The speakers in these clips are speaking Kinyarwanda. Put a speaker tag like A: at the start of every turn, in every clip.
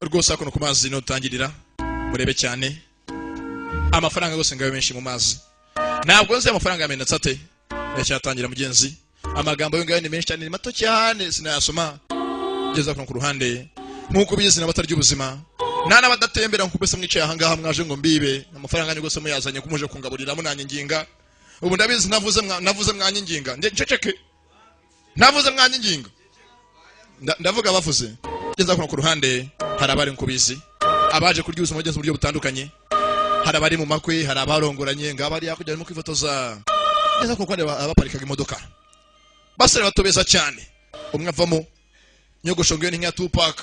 A: rwose hakuno ku mazi no tangirira murebe cyane amafaranga gose ngayo menshi mu mazi ntabwo nzi amafaranga yamenetse ate yacyatangira mugenzi amagambo yo ngayo ni menshi cyane ni mato cyane sinayasoma ngeza ku ruhande nkuko bizi n'abatarya ubuzima nana badatembera nkubese mwicaye aha ngaha mwaje ngo mbibe amafaranga ni gose muyazanye kumuje kungaburira munanye nginga ubu ndabizi navuze mwanye nginga nceceke navuze mwanye nginga ndavuga bavuze ngeza ku ruhande hari abari nkubizi abaje kurya ubuzima bugeze mu buryo butandukanye hari abari mu makwe hari abarongoranye ngabari yakujya mu kwifotoza ngeza ku ruhande abaparikaga imodoka basore batobeza cyane umwe avamo nyogosho ngiyo ni nka Tupac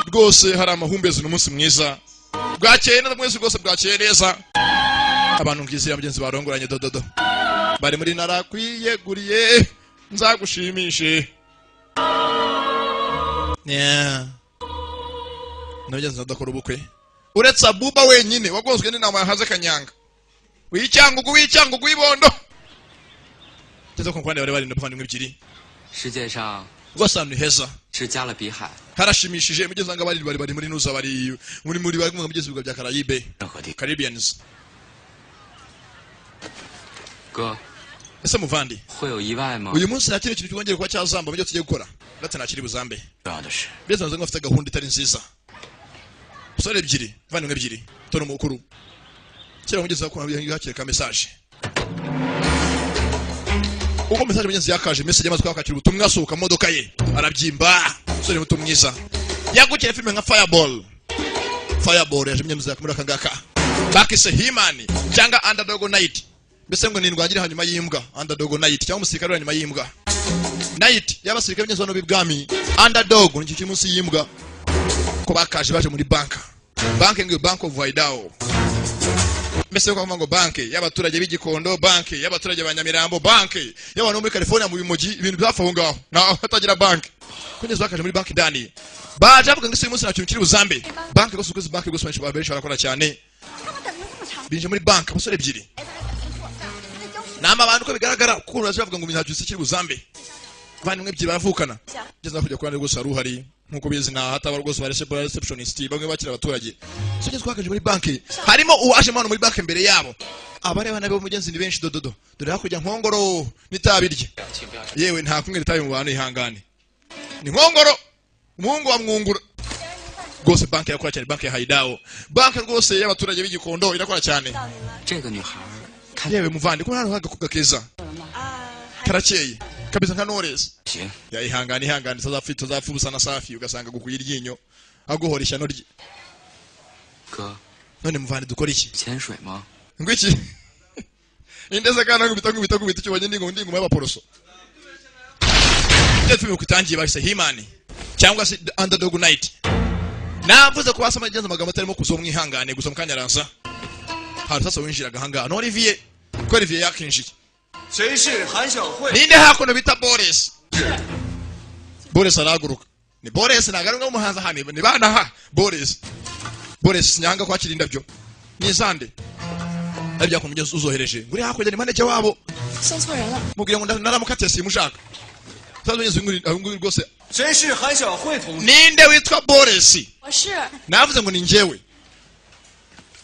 A: rwose hari amahumbezi n'umunsi mwiza bwakeye na mwese rwose bwakeye neza abantu ngizira mugenzi barongoranye dododo bari muri narakwiyeguriye nzagushimishe n'abagenzi badakora ubukwe uretse Abuba wenyine wagonzwe n'inama yahaze Kanyanga w'icyangugu w'ibondo cyo ko kwande bari n'abavandimwe ebyiri rwasanu heza harashimishije mugeze nga bari muri nuza bari muri bari mu mugezi bwa Caraïbe Caribbeans
B: go
A: ese muvandi uyu munsi nakiri kintu cyongeye kwa cyazamba mujye tugiye gukora ndetse nakiri buzambe beza ngo afite gahunda itari nziza sore ebyiri vandimwe ebyiri tono mukuru cyera mugeze ko hakire ka message uko message mugenzi yakaje message yamaze kwakakira ubutumwa asohoka mu modoka ye arabyimba sore muto mwiza yagukire filme nka Fireball yaje mugenzi yakamura kangaka bakise Himani cyangwa Underdog Night mbese ngo nindwangira hanyuma yimbwa Underdog Night cyangwa umusirikare hanyuma yimbwa Night y'abasirikare mugenzi wano bibwami Underdog ni cyo munsi yimbwa ko bakaje baje muri banka ngiyo Bank of Waidao mbese ko ngo banke y'abaturage b'Igikondo banke y'abaturage b'Anyamirambo banke y'abantu muri California mu bimogi ibintu byafaho ngaho na hatagira banke kugeza bakaje muri banki dani baje avuga ngo isi umunsi nacyo kiri buzambe banke gose ukwezi banke gose benshi barakora cyane binje muri banke abasore ebyiri nama abantu ko bigaragara kuko uraje bavuga ngo minacyo isi kiri buzambe bandi mwe ebyiri baravukana ngeza kujya kurana gose aruhari nkuko bizi na hata barugose ba receptionist bamwe bakira abaturage sogeze twakaje muri banki harimo uwaje mano muri banki mbere yabo abareba nabo mugenzi ni benshi dododo dore hakujya nkongoro nitabirye yewe nta kumwe ritaye mu bantu ihangane ni nkongoro umuhungu wa mwungura gose banki yakora cyane banki ya Haidao banki rwose y'abaturage b'Igikondo irakora cyane yewe muvandi ko hano hagakuga keza karakeye kabisa nka Knowless ya ihangane tuzapfa busana safi ugasanga gukuye iryinyo aguhora ishyano rye
B: ko
A: none muvandi dukora iki ngwiki indeze kana ngubita cyo banye ndingo y'abaporoso ndetse mukutangiye bahise Himani cyangwa se Underdog Night navuze ko basama igenza amagambo atarimo kuzomwihangane gusa mukanyaranza hari sasa winjiraga hanga no Olivier ko Olivier yakinjiye ninde hakuno bita Boris araguruka ni Boris nagarunga umuhanza hani ni bana ha Boris nyanga kwakira indabyo nizande abya kumugeza uzohereje nguri hakurya ni manager wabo mubwire ngo naramukatese mushaka tazonyeze nguri rwose ninde witwa Boris navuze ngo ni njyewe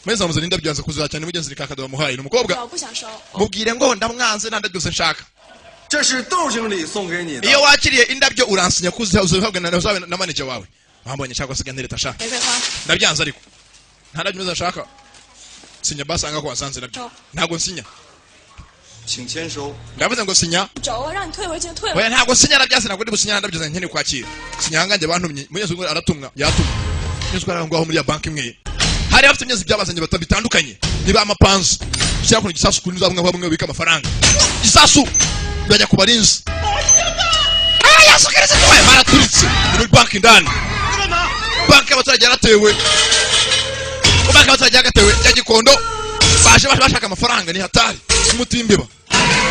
A: mweza muze n'indabyo yanze kuzura cyane mugenzi rikakado bamuhaye n'umukobwa mubwire ngo ndamwanze nanda byose nshaka iyo wakiriye indabyo uransinya kuziha uzohabwa na manager wawe bambonye cyangwa se gantereta shaka ndabyanze ariko nta ndabyo meza nshaka sinya basanga ko wasanze nabyo ntago nsinya ndavuze ngo sinya oya ntago sinya nabyase ntago ndi businya ndabyo nkene kwakira sinya hanganje bantumye mugenzi ngo aratumwa yatumwa nizwa arangaho muri ya banki imwe hari afite imyezi byabazanye batandukanye niba amapanzu cyangwa kuno gisasu kuri nzabumwe bamwe bika amafaranga gisasu bajya kubarinzi yasukereze twaye baraturitse muri banki ndani banki abaturage yaratewe banki abaturage yagatewe ya Gikondo baje bashaka amafaranga ni hatari umutimbeba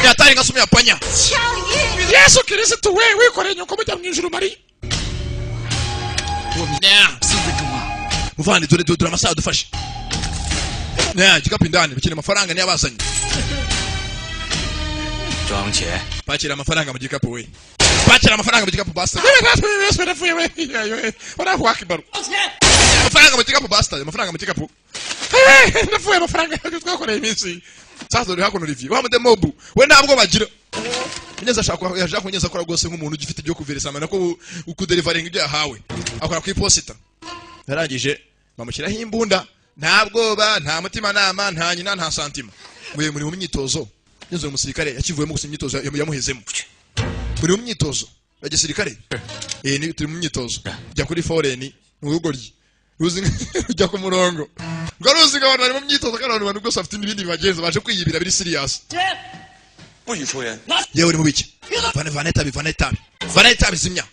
A: ni hatari ngasumye apanya Yesu Kristo wewe wikoreye nyoko mujya mwijuru mari muvandi dore amasaha dufashe gikapu indani bikira amafaranga ni yabazanye bakira amafaranga mu gikapu we bakira amafaranga mu gikapu basta barafuye we barahuwa kibaru amafaranga mu gikapu basta amafaranga mu gikapu ndafuye amafaranga twakoreye iminsi sasa uri hakono review wamude mobu we ntabwo bagira Nyeza ashaka kunyeza akora gose nk'umuntu ugifite ibyo kuveresa amana ko ukudelivaringa ibyo yahawe akora ku iposita yarangije bamushyiraho imbunda ntabwo nta mutima nama nta nyina nta santima muri mu myitozo Nyeza umusirikare yakivuyemo gusa imyitozo yamuhezemo muri mu myitozo ya gisirikare ni turi mu myitozo jya kuri foreign mu rugo ryi uzi ujya ku murongo ngaruzi gabana ari mu myitozo kandi abantu gose afite ibindi bibagenza baje kwiyibira biri serious yewe uri mu biki vaneta bizimya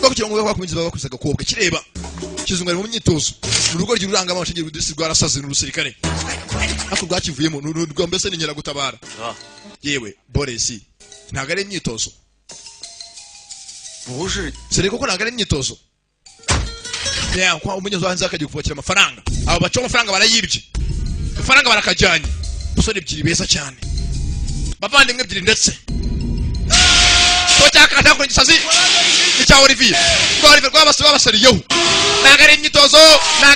A: bakukira ngo bakuminza bakusaga kobwa kireba kizungara mu myitozo urugo ry'uranga amashingira udisi rwarasaze n'urusirikare ako rwakivuyemo n'urwo mbese ninyera gutabara yewe Boresi ntago ari imyitozo sere koko ntago ari imyitozo kwa umunyezo hanze akagiye kuvukira amafaranga abo baco amafaranga barayibye amafaranga barakajyanye usore ebyiri beza cyane bavandimwe ebyiri ndetse cyakata kuri gisazi icya Olivier rwabasariyeho ntago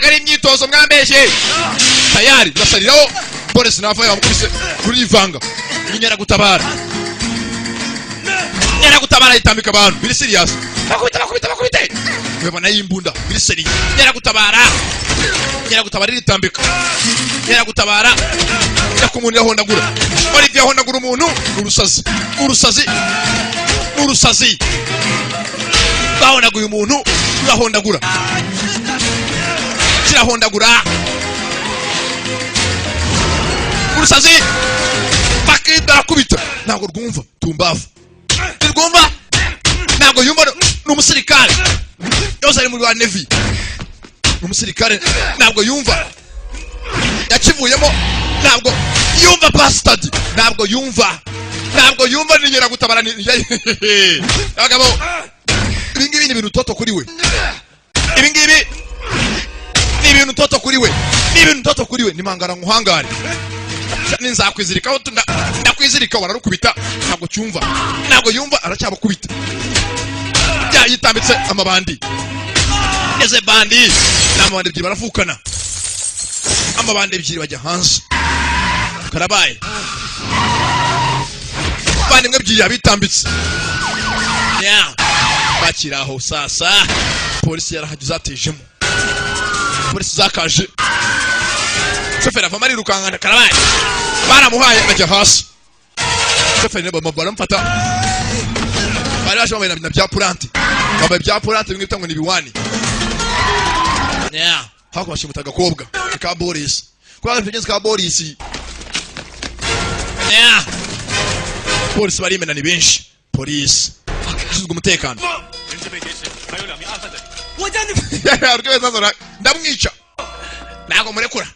A: ari imyitozo mwambeshe tayari basariraho Boris nafa yamukubise kuri ivanga inyera gutabara itambika abantu biri serious bakubita webona yimbunda biri serious nyera gutabara itambika nyera gutabara yakumuntu yahondagura Olivier yahondagura umuntu urusazi bahondaguye umuntu urahondagura kirahondagura urusazi bakidara kubita ntago rwumva tumbavu rwumva ntago yumva n'umusirikare yose ari muri wa Navy umusirikare ntabwo yumva yakivuyemo ntabwo yumva bastard ntabwo yumva ninyera gutabara abagabo ibingibi ni ibintu toto kuri we ni mangara nkuhangare ninzakwizirikaho ndakwizirika wararukubita ntabwo cyumva ntabwo yumva aracyabakubita yitambitse amabandi eze bandi n'amabandi ebyiri baravukana amabandi ebyiri bajya hanze karabaye bandi mwe ebyiri yabitambitse bakiraho sasa polisi yarahagize atejemo polisi zakaje shoferi ava mari rukangana karabaye baramuhaye ajya hasi shoferi baramufata bari baje bambaye na bya purante bimwe bitangwa ni biwani hako bashimutaga kobwa ka Boris kwa bigenze ka Boris polisi barimena ni benshi polisi ushinzwe umutekano ndamwica ntago murekura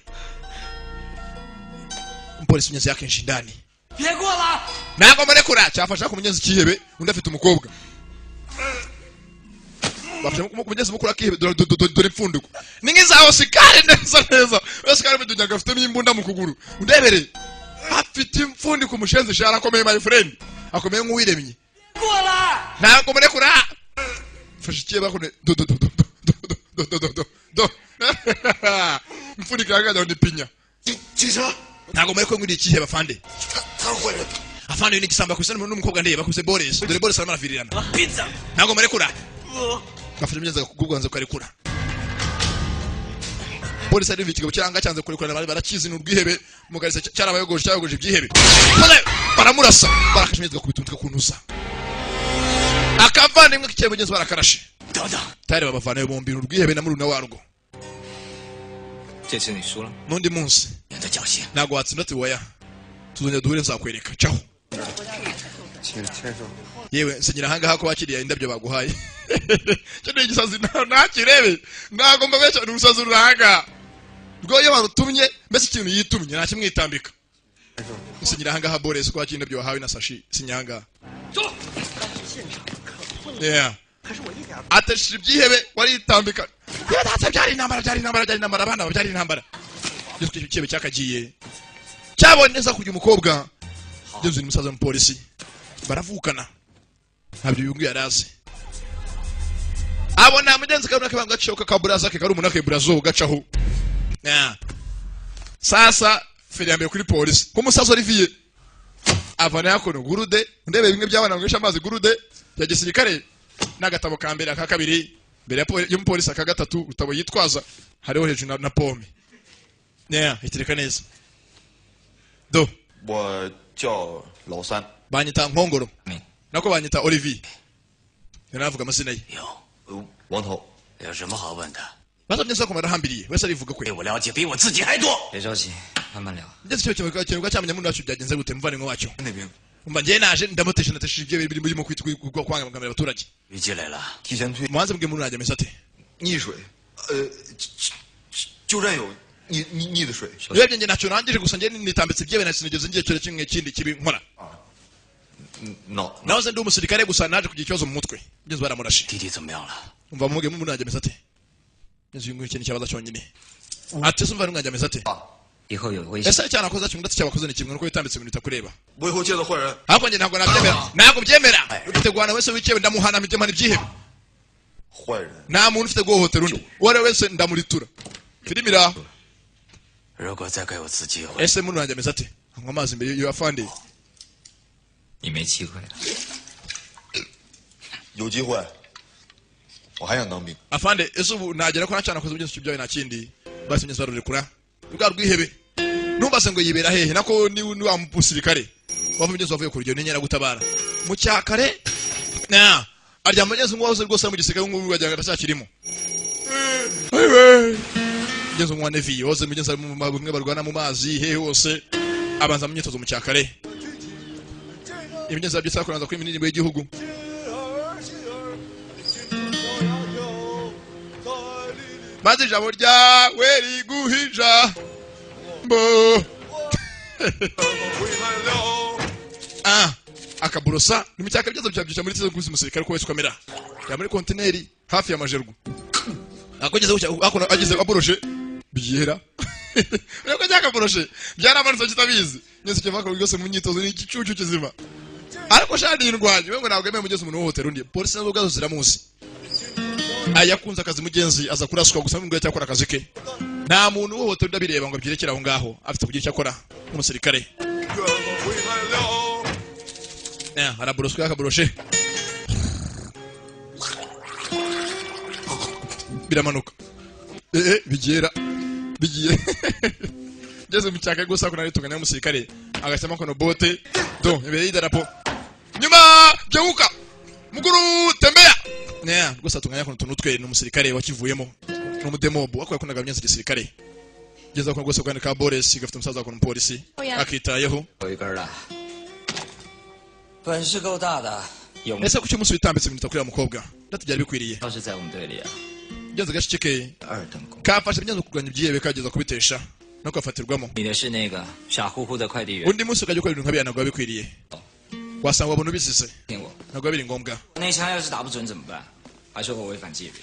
A: polisi nyazi yakenshi ndani ntago murekura cyafasha kumunyaza ikihebe undi afite umukobwa bafashe kumunyaza umukuru akihebe dore ipfunduko ni ngizaho sikare neza sikare bidunyaga afite imbunda mu kuguru undebere afite imfundi ku mushenzi shara akomeye my friend akomeye nk'uwiremye ntago murekura fashe ikihe bakone mfundi kagada ndipinya ntago murekura ngiri ikihe bafande afande ni kisamba kusana n'umukobwa ndeye bakuse Boris dore Boris aramafirirana ntago murekura bafashe imyenza kugubwanza ukarekura Boris ari vikigo cyanga cyanze kurekura barakizi n'urwihebe mugarisa cyarabayogoje ibyihebe baramurasa barakashimizwa ku bitunzwe kunusa akavana imwe kicye mugenzi barakarashe tare babavana yo bombi n'urwihebe na muruna warwo nundi munsi nago watsinda tiwaya tuzonya duhure nzakwereka cyaho yewe sinyira hanga hako bakiriye indabyo baguhaye cyo n'igisazi nakirebe nagomba becha n'urusazi ruranga rwoye barutumye mbese ikintu yitumye nakimwitambika sinyira hanga ha Boris kwa indabyo wahawe na sashi sinyanga atashira ibyihebe waritambika yadatse byari intambara abana byari intambara Yesu kibe cyakagiye cyaboneza kujya umukobwa Yesu ni musaza mu polisi baravukana ntabyo uyu nguyu yarazi abona mugenzi kabona kabanga gacoka kaburaza ke kari umunake burazo gacaho sasa feri yambere kuri polisi ko musazo Olivier avana yakono gurude ndebe bimwe by'abana ngisha amazi gurude ya gisirikare n'agatabo ka mbere aka kabiri mbere ya polisi aka gatatu utabo yitwaza hariho hejuru na pome itireka neza do
C: 我叫老三
A: banyita nkongoro nako banyita Olivier yanavuga amazina ye
C: 王头
B: 有什么好问的？
A: bazamye sako marahambiriye wese arivuga kwe
B: 对我了解比我自己还多。
D: 别着急，慢慢聊。
A: ndetse cyo cyangwa cyamenya muri wacu byagenze gute muvane ngo wacu
C: 那边
A: umva ngiye naje ndamutesha natesha ibyo biri muri kwitwa kwangamira abaturage
B: 于积累了，
C: 提前退
A: muhanze mbwe muri najya mesate
C: 溺水，就站有溺的水。
A: urebye nge ntacyo nangije gusa ngiye nitambitse ibyo bintu sinigeze ngiye cyo kimwe kindi kibi nkora
C: no
A: nahoze ndi umusirikare gusa naje kugira ikibazo mu mutwe ngeze baramurashe
B: 弟弟怎么样了？
A: umva muge muri najya mesate ngeze ngo ikintu cyabaza cyonyine ati sumva n'umwajya mesate
D: 以后有危险，
A: ese cyane akoze cyumwe cyabakoze ni kimwe nuko yitambitse ibintu bitakureba
C: 我以后见到坏人，
A: ariko nge ntabwo byemera ufite guhana wese wikewe ndamuhana mbyemana ibyihebe
C: 坏人
A: nta muntu ufite guhohotera undi uwo ari we wese ndamuritura filimi iraho
B: 如果再给我次机会，
A: ese muri najya mesate anywa amazi imbere yo afande
D: 你没机会了。
C: 有机会，我还想当兵。
A: afande ese ubu nagera ko nacana koze byinshi byawe nakindi basi nyeze barurekura ubwa rwihebe ntumbase ngo yibera hehe nako ni wa musirikare wavuye byinshi wavuye ku rugero n'inyera gutabara mu cyakare arya mugeze ngo waze rwose mu gisirikare ngo wajyaga ndacyakirimo ngeze ngo nevi waze mugeze mu mabumwe barwana mu mazi hehe hose abanza mu myitozo mu cyakare ibigeze byose kuranza kuri minini y'igihugu maze ijambo ryawe riguhija mbo akaburosa nimicyaka byazo byabyica muri tizo kuzi musirikare ko wese kamera ya muri kontineri hafi ya majergu akogeze akona agize aburoshe biyera Ureko cyaka buroshe byaramanutse kitabizi nyese cyavaka byose mu myitozo ni igicucu kizima ariko shani indwanyi we ngo ntabwo emeye mugeze umuntu wohotera undi polisi nazo bwazo ziramuzi ayakunze akazi mugenzi aza kuraswa gusa ngo cyakora akazi ke nta muntu wohotera ndabireba ngo byirekera aho ngaho afite kugira cyakora umusirikare araburoswe akaburoshe biramanuka bigera bigiye ngeze mu cyaka gusa ko nari tunganya umusirikare agashyamo kono bote do imbere y'idarapo nyuma byuka muguru tembea gusa tunganya kono tunutwe n'umusirikare wakivuyemo n'umudemobo akora kunaga byanze gisirikare ngeze ko gusa kwandika Boris gafite umusaza kono polisi akitayeho
D: 有一根了，本事够大的，有没
A: ese kuki umunsi witambitse ibintu takurira mukobwa ndatubyari bikwiriye
D: 要是在我们队里啊，
A: ngeze gashike
D: 二等功。
A: kafashe byanze kuganya ibyihebe kageza kubitesha no kwafatirwamo
D: 你的是那个傻乎乎的快递员，
A: undi munsi ukajya ukora ibintu nk'abiya ntabwo bikwiriye wasanga wabona ubisize
D: 听我，
A: ntabwo biri ngombwa
D: 那枪要是打不准怎么办？还说我违反纪律，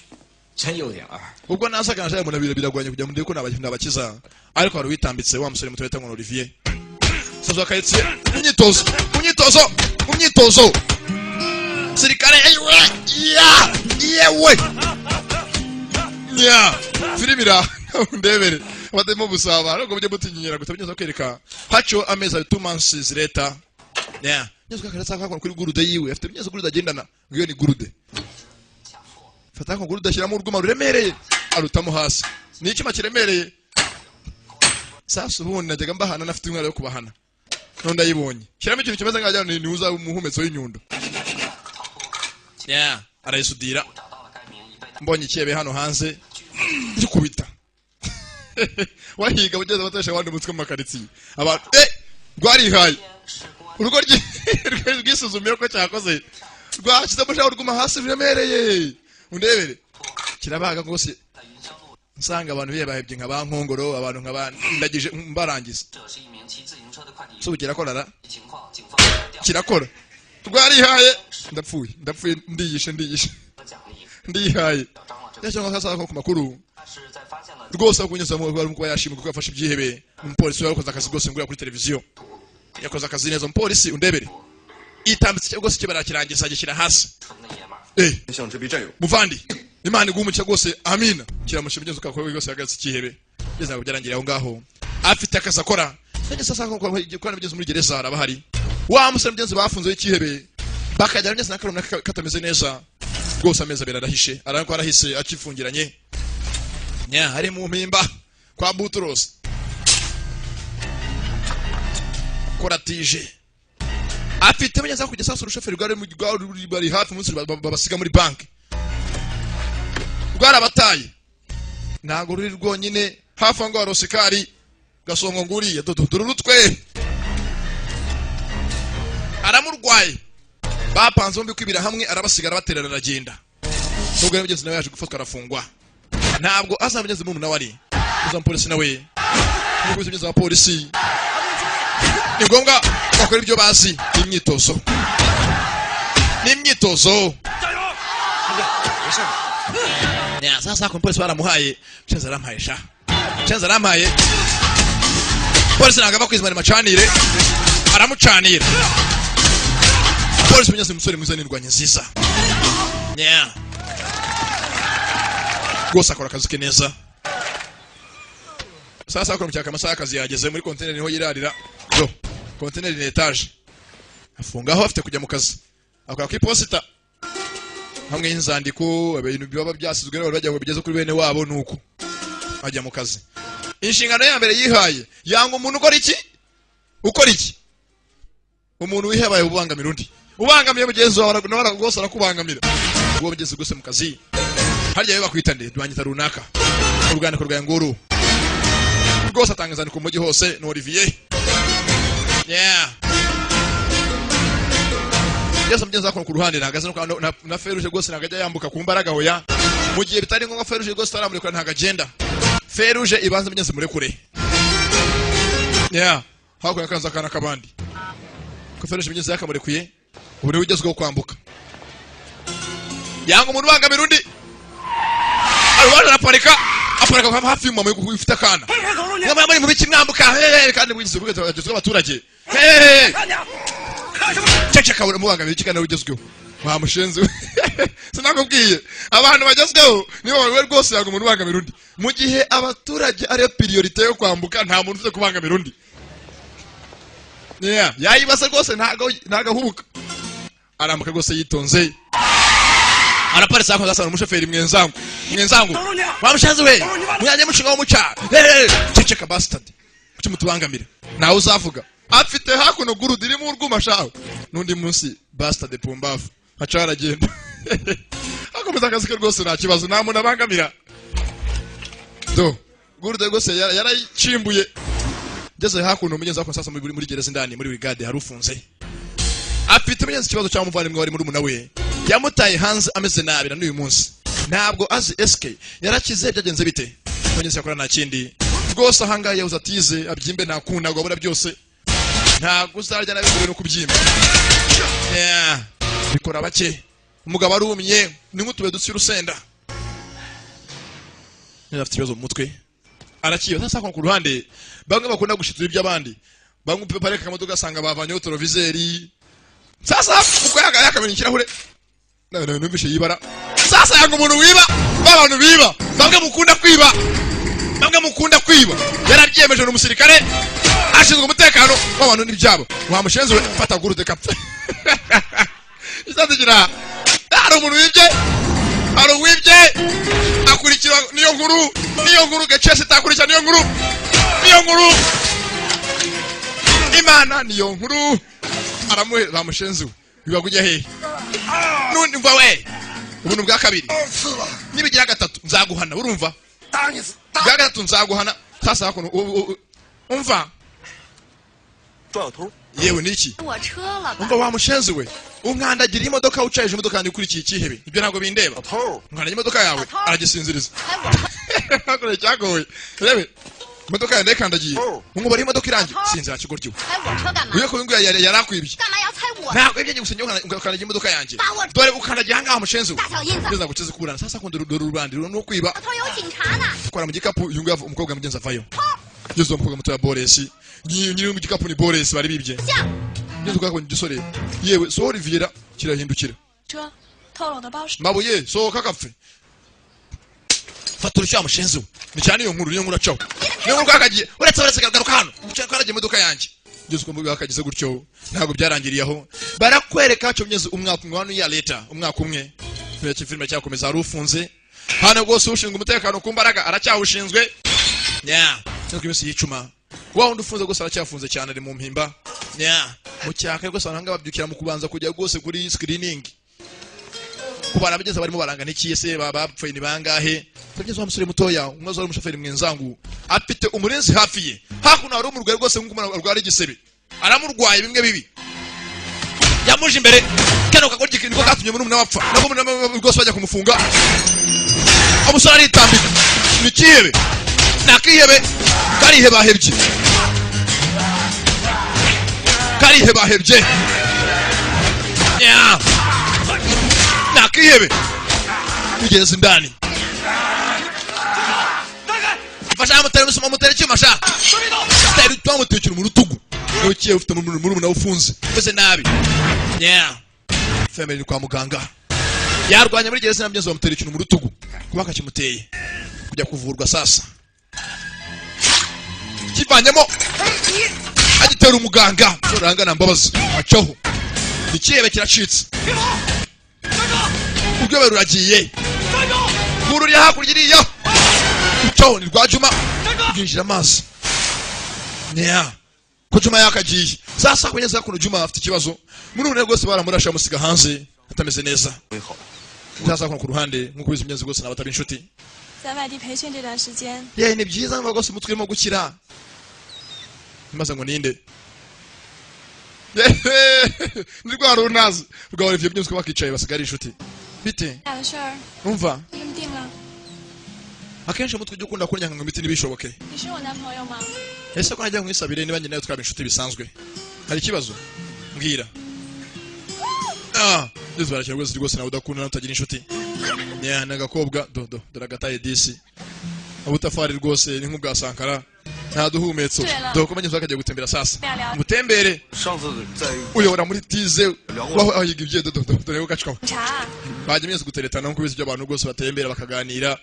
D: 真有点二。
A: ubwo nasaga naje umuntu biragwanye kugira ngo ndebe ko nabakiza ariko hari witambitse wa musore muto ngo Olivier sazo kayitse unyitozo sirikare yewe filimira ndebere bademo busaba ariko bujye butinyira gutabinyoza kwereka hacho ameza 2 months later nyezo kakarasa kwa kuri gurude yiwe afite nyezo gurude agendana ngiyo ni gurude fata ko gurude ashyiramo urwuma ruremereye arutamo hasi ni ikima kiremereye sasa ubundi najyaga mbahana nafite umwana yo kubahana none ndayibonye shyiramo ikintu kimeze nk'ajya ni uza umuhumetso w'inyundo arayisudira mbonye ikiyebe hano hanze ikubita wahiga ugeze batesha abandi umutwe mu makaritsiye abantu rwarihaye urugo rwisuzumiye ko cyakoze rwashyizemo shaho rwuma hasi ruremereye undebere kirabaga rwose nsanga abantu bahebye nka bankongoro abantu nk'abandagije mbarangiza so kirakora kirakora rwarihaye ndapfuye ndiyihaye cyangwa nkasaba ko ku makuru rwose akunyuza mu kuba yashimwe kuko yafashe ibyihebe umupolisi wakoze akazi rwose ngura kuri televiziyo yakoze akazi neza umupolisi undebere itambitse rwose kibara kirangiza gishyira hasi
C: 向这批战友
A: muvandi imana igumucya rwose amina kiramusha mugenzi ukakora rwose yagatse kihebe ngeze ntabwo byarangira aho ngaho afite akazi akora kandi sasa ko nabigeze muri gereza arabahari wa musore mugenzi bafunze ikihebe bakajyana neza nakarona katameze neza rwose ameza berarahishe aranko arahise akifungiranye nya hari mu mpimba kwa Butros koratije afite mugenzi kujya sasa urushoferi bari hafi munsi babasiga muri banki rwarabataye ntago ruri rwonyine hafi ngo arosikari gasongo nguriye dururutwe aramurwaye bapanze bombi kwibira hamwe arabasigara baterera aragenda nubwo mugenzi nawe yaje gufatwa arafungwa ntabwo azamenyeze mu nawari uzampolisi nawe n'ubuze mugenzi wa polisi ni ngombwa bakora ibyo bazi imyitozo ya sasa kwa polisi baramuhaye chenza arampaye sha chenza arampaye polisi nagaba kwizimana macanire aramucanira polisi munyase musore mwiza n'indwanya nziza ya gosa akora akazi ke neza sasa akora mucyaka amasaha akazi yageze muri container niho yirarira do container ni etage afungaho afite kujya mu kazi akora ku iposita hamwe y'inzandiko ibintu bibaba byasizwe n'abantu bajya bigeze kuri bene wabo nuko ajya mu kazi inshingano ya mbere yihaye yanga umuntu ukora iki umuntu wihebaye ubangamira undi ubangamiye mugenzi wawe rwose arakubangamira uwo mugenzi gose mu kazi harya bakwita nde dwanyita runaka urwandiko rwa nguru rwose atanga inzandiko mu mujyi hose no Olivier Yesu mugenzi akora ku ruhande nagaze na Feruje gose nagajya yambuka ku mbaraga hoya mu gihe bitari ngombwa Feruje gose taramureka ntagagenda Feruje ibanza mugenzi murekure hako yakanza kana kabandi ko Feruje mugenzi yakamurekuye ubure ugezweho kwambuka yanga umuntu bangamira undi arwana apareka hafi mu mama ufite akana ngama muri mu biki mwambuka kandi mugize ubugezweho abaturage cece kabura mubanga bikikana ugezweho bamushenze sinakubwiye abantu bagezweho nibo bawe rwose yago umuntu bangamira undi mu gihe abaturage ari priority yo kwambuka nta muntu uze kubangamira undi yayibasa rwose ntagahubuka arambuka rwose yitonze araparisa ko zasana umushoferi mwenzangu bamushenze we muyanye mushinga wo muca cece ka bastard kuki mutubangamira nawe uzavuga afite hakuno gurudu irimo urwumashaho nundi munsi bastard pumbavu acara agenda akomeza akazi ke rwose nta kibazo nta muntu abangamira do gurudu rwose yarayicimbuye ngeze hakuno mugenzi wako sasa muri gereza indani muri brigade harufunze afite mugenzi ikibazo cya muvandimwe wari muri munawe yamutaye hanze ameze nabi na n'uyu munsi ntabwo azi SK yarakize byagenze bite mugenzi yakora nta kindi rwose ahangaye yavuze atize abyimbe nakunda gabura byose ntabwo uzarya nabigure no kubyimba bikora bake umugabo arumye ni nk'utube dutsi urusenda afite ibibazo mu mutwe arakiyo sasa ku ruhande bamwe bakunda gushitira iby'abandi bamwe pareka kamodoka gasanga bavanyeho televiseri sasa uko yakamenya ikirahure numvishe yibara sasa yanga umuntu wiba babantu biba bamwe mukunda kwiba yarabyemeje n'umusirikare ashinzwe umutekano w'abantu n'ibyabo wamushenze fata gurude kapfa izazigira ari umuntu wibye akurikira niyo nkuru gacese takurikira niyo nkuru imana niyo nkuru aramuhe bamushenze bibagujya hehe nundi mva we ubuntu bwa kabiri nibigira gatatu nzaguhana urumva bwa gatatu nzaguhana sasa hakuno umva yewe niki umva wamushenze we unkandagira imodoka ucaje imodoka yanjye kuri iki kihebe ibyo ntabwo bindeba unkandagira imodoka yawe aragisinziriza hakore cyagoye rebe imodoka yanjye kandagiye umubari imodoka irangiye sinzira kigoryo uyo ko ngo yarakwibye ntabwo ibyo gusenye ukandagira imodoka yanjye dore ukandagira hanga mushenze biza gukiza kuburana sasa kundi rurubandiro no kwiba kora mu gikapu yungu umukobwa mugenza vayo yezo umukobwa muto ya Boris nyiri mu gikapu ni Boris bari bibye nyezo kakabonye igisore yewe so Oliviera kirahindukira
E: 车透了我的包是
A: mabuye so kakapfe fatura cyo amushenzo ni cyane iyo nkuru niyo nkuru acaho niyo nkuru kakagiye uretse garuka hano cyane karagiye imodoka yanjye ngeze ko mbuga kagize gutyo ntabwo byarangiriyeho barakwereka cyo myezo umwaka umwe hano ya leta umwaka umwe cyo filime cyakomeza rufunze hano gose ushinzwe umutekano ku mbaraga aracyawushinzwe cyo kimisi yicuma wa undi ufunze gose aracyafunze cyane ari mu mpimba mu cyaka gose abanga babyukira mu kubanza kujya gose kuri screening kubara abageze barimo baranga n'ikiye se bapfuye ni bangahe tugeze wa musore mutoya umwe zo umushoferi mwenzangu afite umurenzi hafi ye hakuno hari umurwayi rwose nk'umuntu arwara igisebe aramurwaye bimwe bibi yamuje imbere kano kagoryi niko katumye muri umwe wapfa nako muri rwose bajya kumufunga umusore aritambika nikiyebe nakiyebe karihe bahebye nakiyebe ugeze ndani fasha mutare cyuma sha tari twamutekera mu rutugu ukiye ufite muri umuna ufunze bese nabi family kwa muganga yarwanya muri gereza nambyeze bamutera ikintu mu rutugu kubaka kimuteye kujya kuvurwa sasa kivanyemo agitera umuganga soranga nambabaza acaho ikiyebe kiracitse ubwo beruragiye kururi hakurya iriya ucaho ni rwajuma ginjira amazi kujuma yakagiye sasa kwenyeza kuno juma afite ikibazo muri ubu rwose baramurasha musiga hanze atameze neza sasa kuno ku ruhande nkuko bizi myenzi gose nabatabi inshuti
E: 在外地培训这段时间
A: ni byiza ngo gose mutwirimo gukira maze ngo ninde ni rwa runazi rwa Olivier byose bakicaye basigara inshuti bite
E: 大的事儿
A: umva
E: 你怎么定了？
A: akenshi mutwe cyo kunda kunyanga ngo imiti nibishoboke
E: 你是我男朋友吗？
A: ese ko najya nkwisabire niba nyine twaba inshuti bisanzwe hari ikibazo mbwira ndizo barakira rwose rwose nawe udakunda utagira inshuti nagakobwa doragataye disi abutafari rwose ni nk'ubwa Sankara nta duhumetso doko manye zakajya gutembera sasa mutembere uyobora muri tize waho ahiga ibye dore ko kacwa
E: 茶
A: bajye mwese guteretana nko bizi byo abantu rwose batembera bakaganira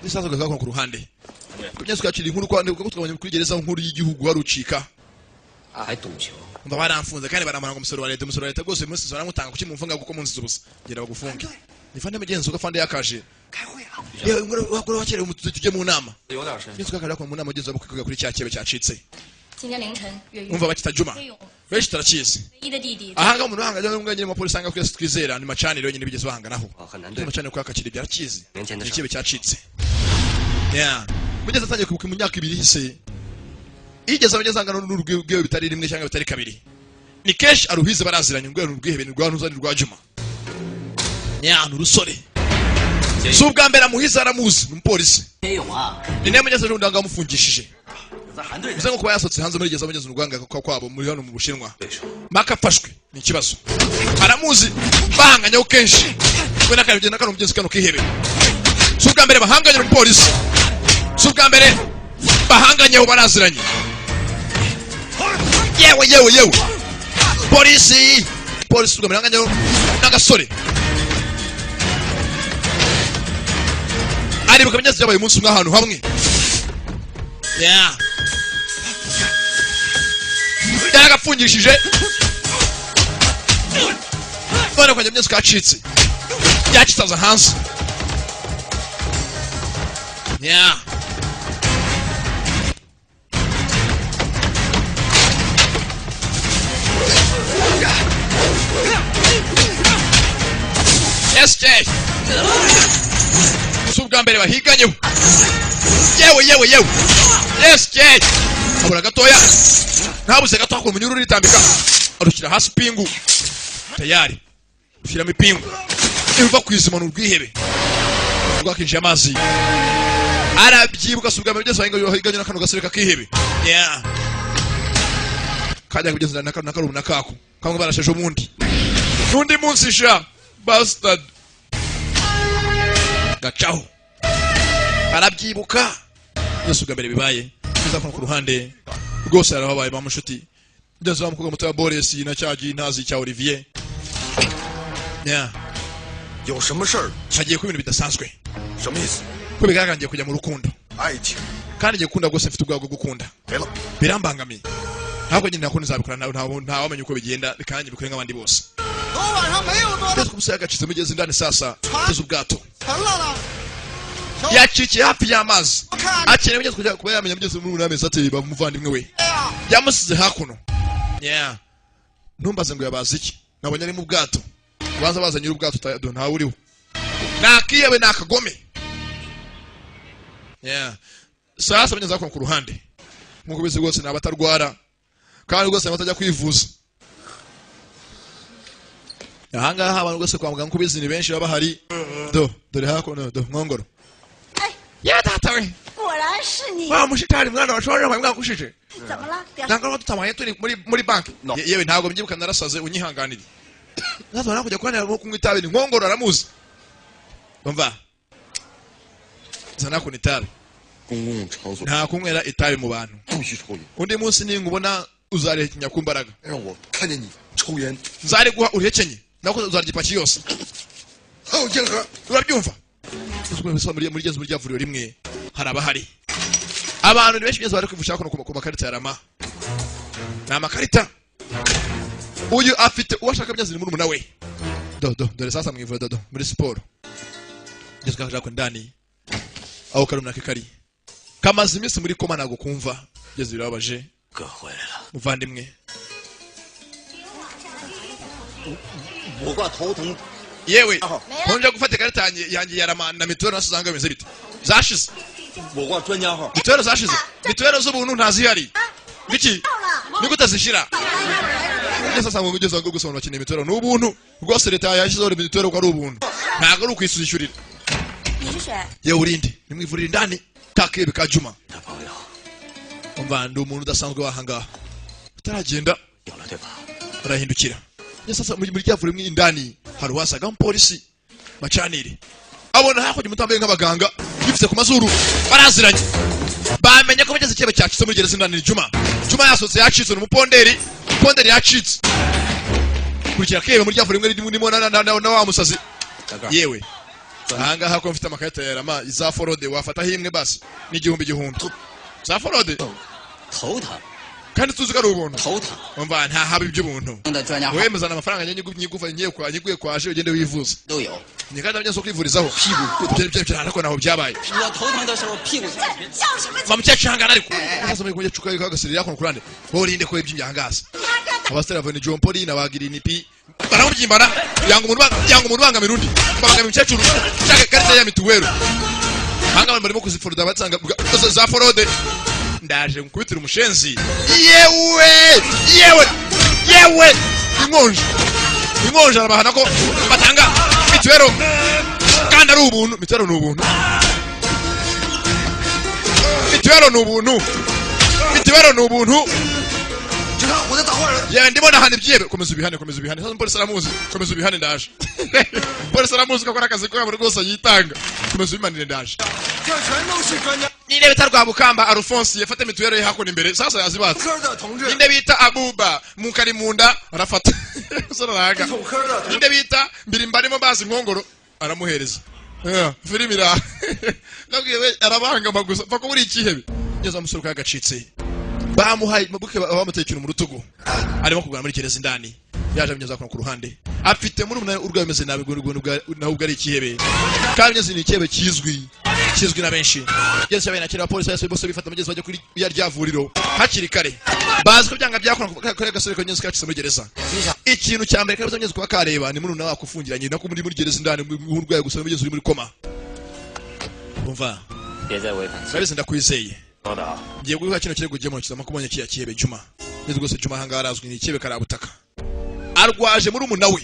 A: nisazo gakako ku ruhande kunyese kwakira inkuru kwande kuko twabanye kuri gereza nkuru y'igihugu harucika
D: 还赌球，
A: mba baramfunze kandi baramara ngo umusoro wa leta rwose munsi baramutanga kuki mumfunga kuko munsi zubusa gera bagufunge nifande mugenzi uko fande yakaje
D: 开会啊！
A: yewe wakora wakere tujye mu nama
C: 有点深。
A: nitwe kakara ko mu nama mugenzi wabo kwiga kuri cyakebe cyacitse
F: 今天凌晨，月月
A: umva bakita Juma
F: 飞勇
A: benshi tarakizi
F: 唯一的弟弟
A: ahanga umuntu uhanga n'umwe nyine mu polisi anga kwese twizera ni macaniro nyine bigeze bahanganaho
B: 很难
A: ni
B: 对
A: macaniro kwa kakiri byarakizi
B: 年前的事。
A: ikibe cyacitse mugeze atangiye kwibuka mu myaka ibiri hise igeze abageze angana n'urwego bitari rimwe cyangwa bitari kabiri ni kesh aruhize baraziranye ngwero n'urwihebe ni rwanuzani rwa Juma n'urusore si ubwa mbere amuhize aramuzi ni umupolisi
B: 天勇啊，
A: ni nayo mugeze n'undanga amufungishije
B: 在韩队
A: bize nko kuba yasotse hanze muri gereza mugeze urwanga kwabo muri hano mu Bushinwa
B: 对手，
A: makafashwe ni ikibazo aramuzi bahanganyeho kenshi we n'akaribye n'akano mugezi kano kihebe si ubwa mbere bahanganye n'umupolisi si ubwa mbere bahanganyeho baraziranye yewe polisi ubwa mbere bahanganyeho n'agasore aribuka mugezi yabaye umunsi umwe ahantu hamwe yaragapfungishije none kwanjye mugezi kacitse yakitaza hanze SJ si ubwa mbere bahiganyeho yewe SJ abura gatoya ntabuze gato hakora umunyururu ritambika arushyira hasi pingu tayari ushyiramo ipingu iva ku izima n'urwihebe rwakinjiye amazi arabyibuka si ubwa mbere byose bahiganye n'akantu gasore kakihebe kajya kugeza n'akarubu na kako kamwe barasheje umundi n'undi munsi sha bastard gacaho arabyibuka byose ubwa mbere bibaye biza ku ruhande rwose yarababaye bamushuti ndetse bamukobwa muto wa Boris na cyaji ntazi cya Olivier yeah
C: 有什么事儿？
A: hagiye ku bintu bidasanzwe
C: 什么意思？
A: ko bigaragaye kujya mu rukundo
C: 爱情
A: kandi ngiye gukunda rwose mfite ubwago gukunda
C: 没了。
A: birambangamiye ntabwo nyine nakunda nzabikora nta wamenye uko bigenda bikanjye bikore nk'abandi bose
G: 昨晚上没有多
A: ndetse umusaza yagacitse mugeze indani sasa teze ubwato
G: 沉了呢。
A: yacikiye hafi y'amazi
G: 我看
A: akeneye mugeze kujya kuba yamenya mugeze muri amezi ateye bamuvandimwe we
G: 呀，
A: yamusize hakuno yeah ntumbaze ngo yabaze iki nabonye ari mu bwato ubanza bazanye ubwato ntawe uriho nakiyewe nakagome yeah sasa banyeze hakuno ku ruhande nkuko bizi rwose nabatarwara kandi rwose batajya kwivuza ahangaha abantu rwose kwa muganga kubizi ni benshi baba hari dore hakuno nkongoro
E: 哎，
A: ya data we
E: 果然是你，
A: wa mushitari mwana washobora remwe mwakushije
E: 怎么了？表
A: ntabwo tutamaye turi muri banki yewe ntabwo mbyibuka narasaze unyihanganire nazo nakujya kwanira nko kunywa itabi ni nkongoro aramuzi umva zana kunywa itabi
C: 公共场所
A: nta kunywera itabi mu bantu
C: 不许抽烟，
A: undi munsi ningubona uzarehenya ku mbaraga
C: 让我看见你抽烟，
A: nzare guha urekenye nako uzarya ipaki yose
C: 还有烟盒。
A: urabyumva muri gezi muri ryavuriro rimwe hari abahari abantu ni benshi beza bari kwivusha kuno ku makarita ya rama ni amakarita uyu afite uwashaka byazi ni murumuna we dore sasa mwivura muri siporo ngeze kaje ko ndani aho karumna ke kari kamaze iminsi muri koma nago kumva ngeze birababaje
B: 哥回来了，
A: muvandimwe
G: 我挂头疼，
A: yewe nje gufata ikarita yanjye ya rama na mituweli nasuzanga bimeze bite zashize
G: 我挂专家号。
A: mituweli zashize mituweli z'ubuntu ntazihari biki ni gute zishira sasa ngo ugeze ngo gusobanura kintu mituweli n'ubuntu rwose leta yashyizeho mituweli ko ari ubuntu ntabwo ari ukwishyurira
E: 你是谁？
A: yewe urinde nimwivurira indani kakebe ka Juma
B: 他朋友
A: umva ndi umuntu udasanzwe wahangaha utaragenda
B: 有了对吧？
A: barahindukira sasa muri ryavuriro indani hari wasaga umupolisi bacanire abona hakurya umutambaye nk'abaganga bifite ku mazuru baraziranye bamenye ko bageze ikibe cyacitse muri gereza indani Juma yasohotse yacitse umuponderi yacitse kurikira kebe muri ryavuriro ndimo na wa musazi yewe ahangaha ko mfite amakarita ya rama za forode wafata himwe basi n'igihumbi za forode
D: 头疼，
A: kandi tuzi ko ari ubuntu
D: 头疼
A: umva nta haba iby'ubuntu
D: 的专家号
A: wewe muzana amafaranga nyiguye kwaje ugende wivuza
D: 都有。
A: ni kandi abanyeshuri kwivurizaho byo ariko naho byabaye
D: 我头疼的时候屁股就
E: 叫什么？
A: mamukecuru hangana ariko sasa muri kujya cuka kagasirira kono kurande borinde ko iby'imyangaza abasitera vene John Paul na bagirini pi baramubyimbana yanga umuntu bangamira undi bangamira umukecuru shaka karita ya mituweli hanga barimo kuzifuruda batsanga za forode ndaje nkubitira umushenzi yewe inkonje arabahana ko batanga mituweli kandi ari ubuntu mituweli ni ubuntu mituweli ni ubuntu
C: 警察，我在打坏人。
A: yewe ndibona hano ibyebe komeza ubihane sasa umupolisi aramuzi komeza ubihane ndaje umupolisi aramuzi ko akora akazi ko buri rwose yitanga komeza ubimanire ndaje
C: 这全都是专家
A: ninde bita Rwabukamba Alphonse yafata mituweli ye hakuno imbere sasa yazibatse
C: 科的同志，
A: ninde bita Abuba Mukarimunda arafata soraraga
C: 总科的同志，
A: ninde bita Mbirimbarimo bazi nkongoro aramuhereza filimi ira nabwiye we arabangama gusa pako buri ikihebe ngeze amusuruka yagacitse bamuhaye mabuke bamutekera mu rutugu arimo kugana muri gereza indani yaje amugeza ku ruhande afite muri urwaye meze nabi naho ubwo ari ikihebe kandi nyeze ni ikihebe kizwi na benshi ngeze cyabena kira polisi yase bose bifata mugeze bajya kuri ya ryavuriro hakiri kare bazi ko byanga byakora kare gasore ko nyeze kacitse muri gereza ikintu cya mbere kabuze nyeze kuba kareba ni muri nawe akufungiranye nako muri gereza indani mu urwaye gusa mugeze uri muri koma umva
B: 别再违反纪律
A: Sabizi ndakwizeye
B: 说的啊！
A: ngiye guha kino kirego gemo kizama kubonye kiya kihebe Juma nzi rwose Juma hanga arazwi ni kihebe karabutaka arwaje muri umuna we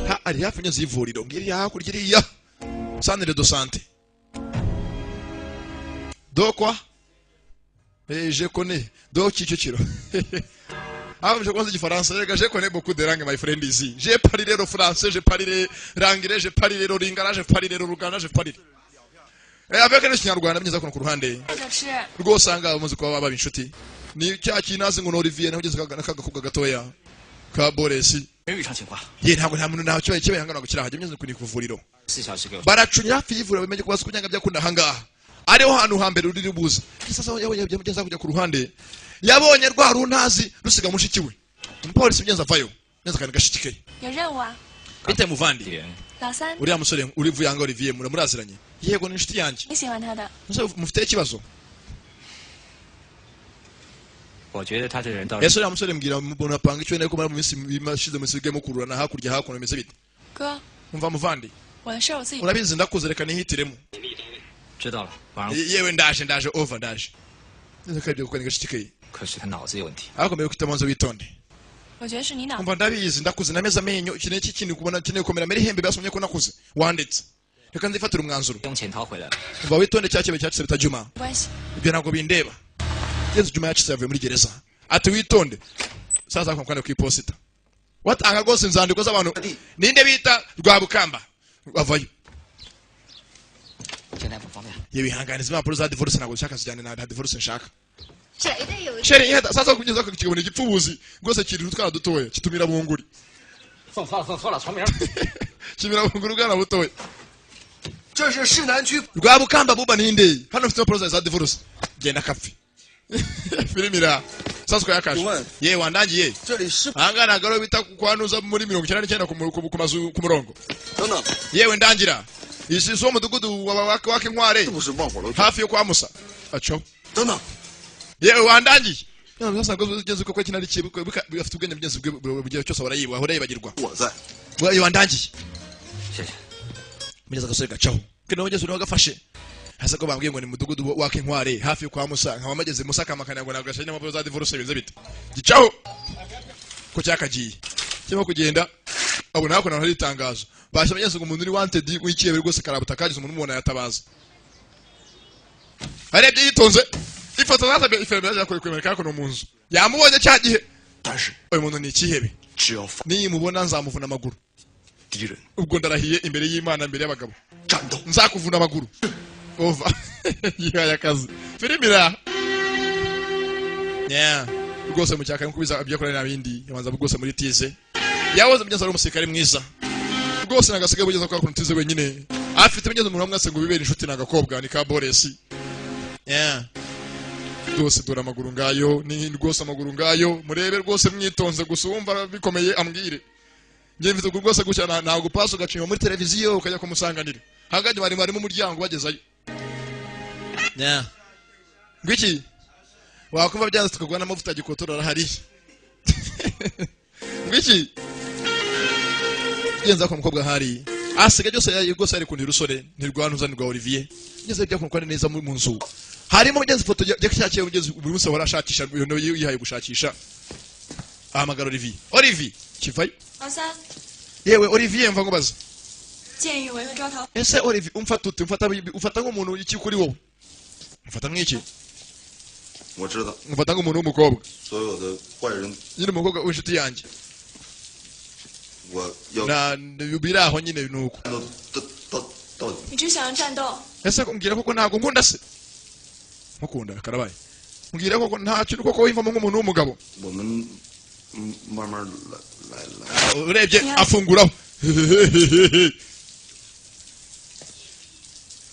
A: ha ari hafi nyazi ivuriro ngiri hakurya iriya centre de santé do quoi je connais do Kicukiro je connais du français je connais beaucoup de langues my friend ici j'ai parlé le français j'ai parlé l'anglais j'ai parlé le lingala j'ai parlé le luganda j'ai parlé aveka n'ikinyarwanda myiza kuno ku ruhande
E: 着吃。
A: rwose anga muzi kuba baba inshuti ni cya kinazi ngo Olivier naho ugeze kagakobwa gatoya ka Boris
D: 没有异常情况，
A: ye ntabwo nta muntu naho kibaye hangana ngo kirahajye myiza kuni kuvuriro
D: 4小时给我。
A: baracunya hafi y'ivuriro bimenye ko basukunya byakunda hangaha ariho hantu hambere uri buza sasa yageze kujya ku ruhande yabonye rwa runtazi rusiga mushiki we umupolisi byenza avayo neza kandi gashikike
E: 有任务啊，
A: bite muvandi
D: 点
E: 老三，
A: uriya musore uri vuyanga Olivier muraziranye yego ni inshuti yanjye
E: 你喜欢他的，
A: mufite ikibazo
B: 我觉得他这人倒是
A: ese uriya musore mbwira umuntu apanga icyo nari kumara mu minsi mashize musige mukururana hakurya hakuno bimeze bite
E: 哥，
A: umva muvandi
E: 我的事我自己。
A: urabizi ndakuze reka nihitiremo
B: 知道了，晚上
A: yewe ndaje over ndaje neza kandi byo kwanga gashikike
B: 可是他脑子有问题。
A: ariko mbere kwita manzo witonde
E: 我觉得是你脑。
A: umva ndabizi ndakuze nameza amenyo iki n'iki kintu kubona kineye komera muri hembe basomye ko nakuze wanditse reka nzifatira umwanzuro
B: 用钱掏回来了，
A: umva witonde cyakebe cyacitse bita Juma
E: 没关系，
A: ibyo ntabwo bindeba Yesu Juma yacitse yavuye muri gereza ati witonde sasa kwamukana ku iposita watanga rwose inzandiko z'abantu ninde bita Rwabukamba bavayo
B: 现在不方便。
A: yewe hanganiza impapuro za divorce ntabwo ushaka zijyane na divorce nshaka
E: 谁的有？
A: sheri iheta sasa kugeza ko kikibona igipfubuzi rwose kiri utwana dutoya kitumira bunguri
B: 送错了床名。
A: kimira bunguri bwana butoya
C: 这是市南区
A: Rwabukamba buba ninde hano mfite impapuro za divorce genda kapfi filimira sasa ko yakashe
C: Uwe.
A: yewe wandangiye
C: 这里是
A: ahangana garo bita kwanuza muri 99 ku mazu ku murongo
C: 等等，
A: yewe ndangira isi so mudugudu wake nkware
C: 是不是望火楼？
A: hafi yo kwa Musa acho
C: 等等，
A: yewe wandangiye ntabwo sasa ngo ugeze ko kinari kibuko bafite ubwenge bugeze bugiye cyose barayibwa ahora yibagirwa
C: 我在。
A: yewe wandangiye
B: 谢谢。
A: mugeze gasore gacaho kino ugeze uri wagafashe hasa ko bambwiye ngo ni mudugudu wake nkware hafi yo kwa Musa nkaba mageze Musa kamakanya ngo nagashanye n'amapuro za divorce bize bite gicaho ko cyakagiye cyemo kugenda abona hako naho ritangazo basha bageze ngo umuntu uri wanted w'ikiye rwose karabuta kagize umuntu umubona yatabaza arebye yitonze ifoto zaza ifemera yakore kwemereka ko no munzu yamubonye cyagihe
C: 但是
A: uyu muntu ni ikihebe
C: 只要发
A: nimubona nzamuvuna amaguru
C: 敌人
A: ubwo ndarahiye imbere y'Imana imbere y'abagabo
C: 战斗，
A: nzakuvuna amaguru over yihaye akazi filimira yeah rwose mu cyaka nkubiza abyakora n'abindi yabanza rwose muri tize yawoze mugeza ari umusirikare mwiza rwose nagasigaye bugeza kwa kuntize wenyine afite mugeza umuntu amwase ngo bibere inshuti n'agakobwa ni ka Boris yeah rwose dora amaguru ngayo ni rwose amaguru ngayo murebe rwose mwitonze gusumva bikomeye ambwire ngiye mfite rwose gucyana ntabwo paso gacinya muri televiziyo ukajya kumusanganira hagati bari mu muryango bagezayo yeah ngwiki wakumva byanze tukagwa n'amavuta gikotora arahari ngwiki yenza ko mukobwa hari asiga byose rwose ari kundi rusore ntirwanuza nirwa Olivier ngeze bya kumukora neza mu nzu harimo mugenzi foto yakishakiye mugezi buri munsi warashakisha yihaye gushakisha ahamagara Olivier kivayo
E: 老三，
A: yewe Olivier mva ngobaza
E: 见义勇为招桃。
A: ese Olivier umfata ufata nk'umuntu iki kuri wowe umfata nk'iki
C: 我知道
A: umfata nk'umuntu w'umukobwa
C: 所有的坏人，
A: nyine umukobwa w'inshuti yanjye
C: 我要
A: na biri aho nyine nuko
C: 到底。
E: 你只想要战斗，
A: ese mbwira koko ntabwo nkunda se mukunda karabaye mbwira koko nta kintu koko wivamo nk'umuntu w'umugabo
C: 我们慢慢来。
A: urebye afunguraho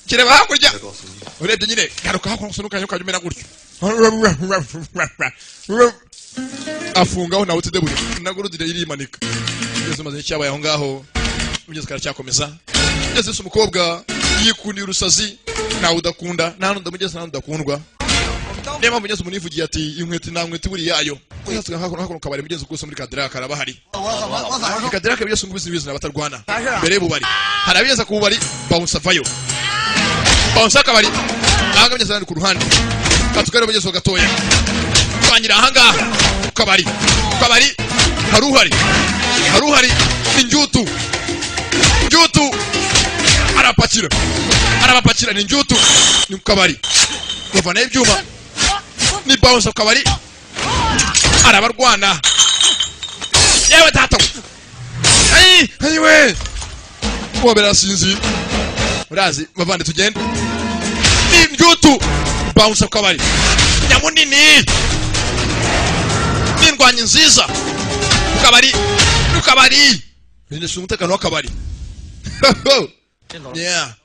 A: kireba hakurya
C: 再告诉你，
A: urebye nyine garuka hakurya usunuka ukajya umera gutyo afungaho nawe utidebure nagurudire irimanika ugeze umaze n'icyabaye aho ngaho ugeze karacyakomeza ugeze ese umukobwa yikundiye urusazi nawe udakunda nta n'undi mugeze nta n'undi udakundwa niyo mpamvu ugeze umuntu yivugiye ati inkweto nta nkweto iburi yayo ugeze hakuno kabari mugeze rwose muri kadiraka karaba hari
C: 我早上
A: kadiraka byose ngo bizi n'abatarwana mbere y'ububari hari abigeze ku bubari bounce avayo bounce akabari ahanga mugeze ku ruhande katugare mugeze gatoya twanyira ahangaha kabari haruhari injutu arabapakira ni njutu ni kabari bavana ibyuma ni bounce kabari arabarwana yewe tata ayiwe uwo berasinzi urazi bavande tugende Jutu bounce kabari Nyamunini Nindwanyi nziza Ukabari Ninde umutekano w'akabari Yeah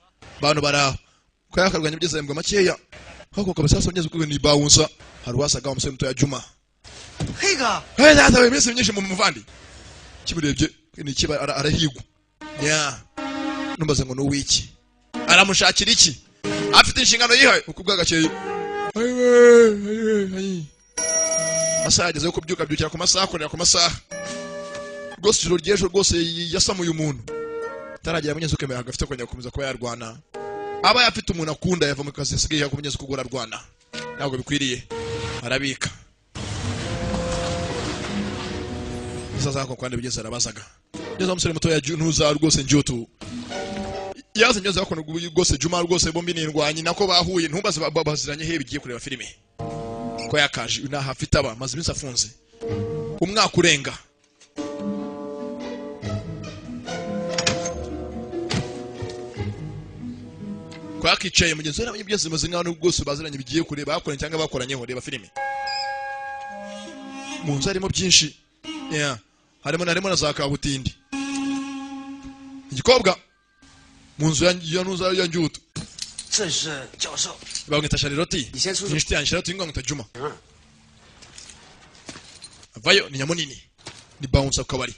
A: Bantu baraho Kwaya karwanya bigeze mbwa makeya Hako kabasasa nyezo kwe ni bounce Harwasaga umusore muto ya Juma
G: Higa
A: data we mese myinshi mu muvandi Kimurebye ni kiba arahigwa Yeah Numbaze ngo no wiki Aramushakira iki Afite inshingano yihaye ukubwa gakeye Masaha ageze kubyuka byukira ku masaha akorera ku masaha Rwose ijoro ryejo rwose yasamuye umuntu Taragera munyezo kemera agafite kongera gukomeza kuba yarwana Aba yafite umuntu akunda yava mu kazi sigaye yakumunyezo kugura rwana Ntabwo bikwiriye arabika Sasa ko kwande bigeze arabazaga Nyezo umusore muto ya Ntuza rwose Njoto Yaze nyoza ko rwose Juma rwose bombi nindwanyi nako bahuye ntumbaze babaziranye he bigiye kureba filime ko yakaje naha afite aba maze iminsi afunze umwaka urenga ko yakicaye mugenzi we nabanye byose maze ngano rwose baziranye bigiye kureba bakoranye cyangwa bakoranyeho reba filime munzu harimo byinshi harimo na za kabutindi igikobwa munzu ya Ntuza ya Njutu
G: 这是教授
A: bamwita Charlotte inshuti yanjye Charlotte ngwita Juma avayo ni Nyamunini ni bounce akabari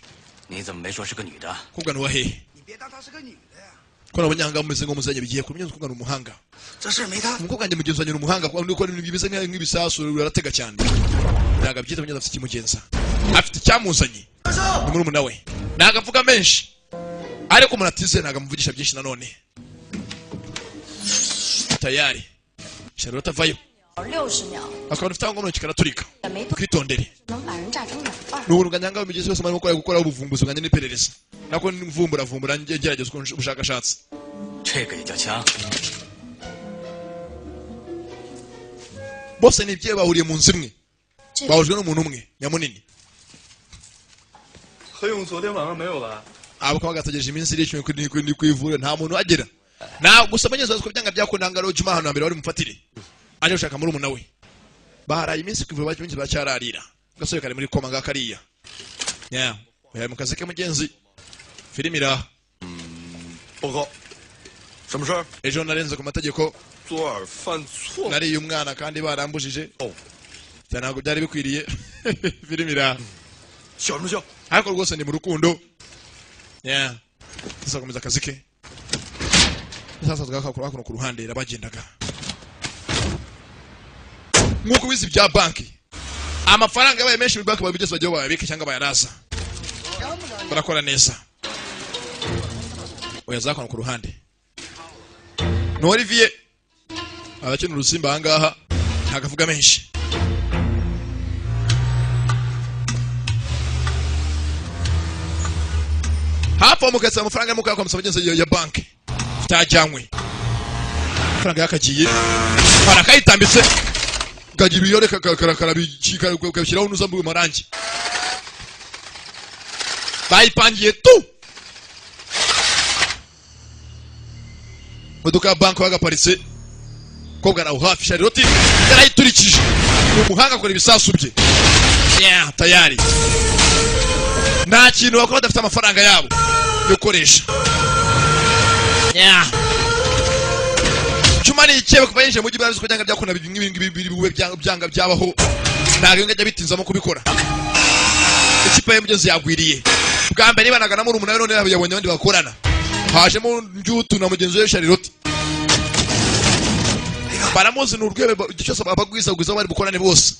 G: 你怎么没说是个女的
A: kubwa no wahe
G: 你别当她是个女的呀
A: ko nabanyanga mumeze ngo muzanye bigiye kumenya kubwa no umuhanga
G: 这事没她
A: umukobwa njye mugenzi wanjye umuhanga ko bibize nk'ibisasu uratega cyane naga byita mugenzi afite kimugenza afite cyamuzanye ni muri nawe naga avuga menshi ariko munatize naga muvugisha byinshi nanone tayari Charlotte avayo
E: 60秒
A: akaba ufite ngo kikaraturika kwitondere
E: 能把人炸成两半
A: n'ubuntu nganyanga bimigeze bose marimo gukora ubuvumbuzi nganye n'iperereza nako mvumbura ngerageza ubushakashatsi
G: 这个也叫枪
A: bose ni bye bahuriye mu nzu imwe bahujwe n'umuntu umwe Nyamunini
H: 何勇昨天晚上没有来
A: abo kwa gatageje iminsi iri cyo kuri kwivura nta muntu agera na gusamenyeza ko byanga byakundanga ro Juma hano hambere wari mufatire aje ushaka muri umuntu we baharaye iminsi kwivura bacyinzi bacyararira gasoye kare muri koma ngakariya oya mu kazi ke mugenzi filimi ira
H: 报告，什么事儿？
A: ejo narenze ku mategeko
H: 昨晚犯错。
A: nari umwana kandi barambujije ntabwo byari bikwiriye filimi ira
H: 笑什么笑？
A: ariko rwose ni mu rukundo tuzakomeza akazi ke sasa twakakora ku ruhande rabagendaga nkuko wizi bya banki amafaranga yabaye menshi mu banki babigeze bajye bayabika cyangwa bayaraza barakora neza oya zakona ku ruhande no Olivier abakina urusimba ahangaha ntagavuga menshi hapo mukasa amafaranga muka kwa musabagenze ya banki tajanywe faranga yakagiye barakayitambitse gagira uyore karabikika ukabishyiraho n'uzambu mu marangi bayipangiye tu modoka banki bagaparitse kobwa naho hafi Charlotte yarayiturikije umuhanga akora ibisasu bye tayari nta kintu bakora badafite amafaranga yabo yo koresha Juma ni ikebe kuva yinjiye mu gihe byanga byakunda bimwe byanga byabaho ntabwo ngajya bitinzamo kubikora ikipe y'umugenzi yagwiriye bwa mbere banaga muri umunani none yabonye abandi bakorana hajemo Njutu na mugenzi we Charlotte baramuzi n'urwebe cyose abagwiza bari bukorane bose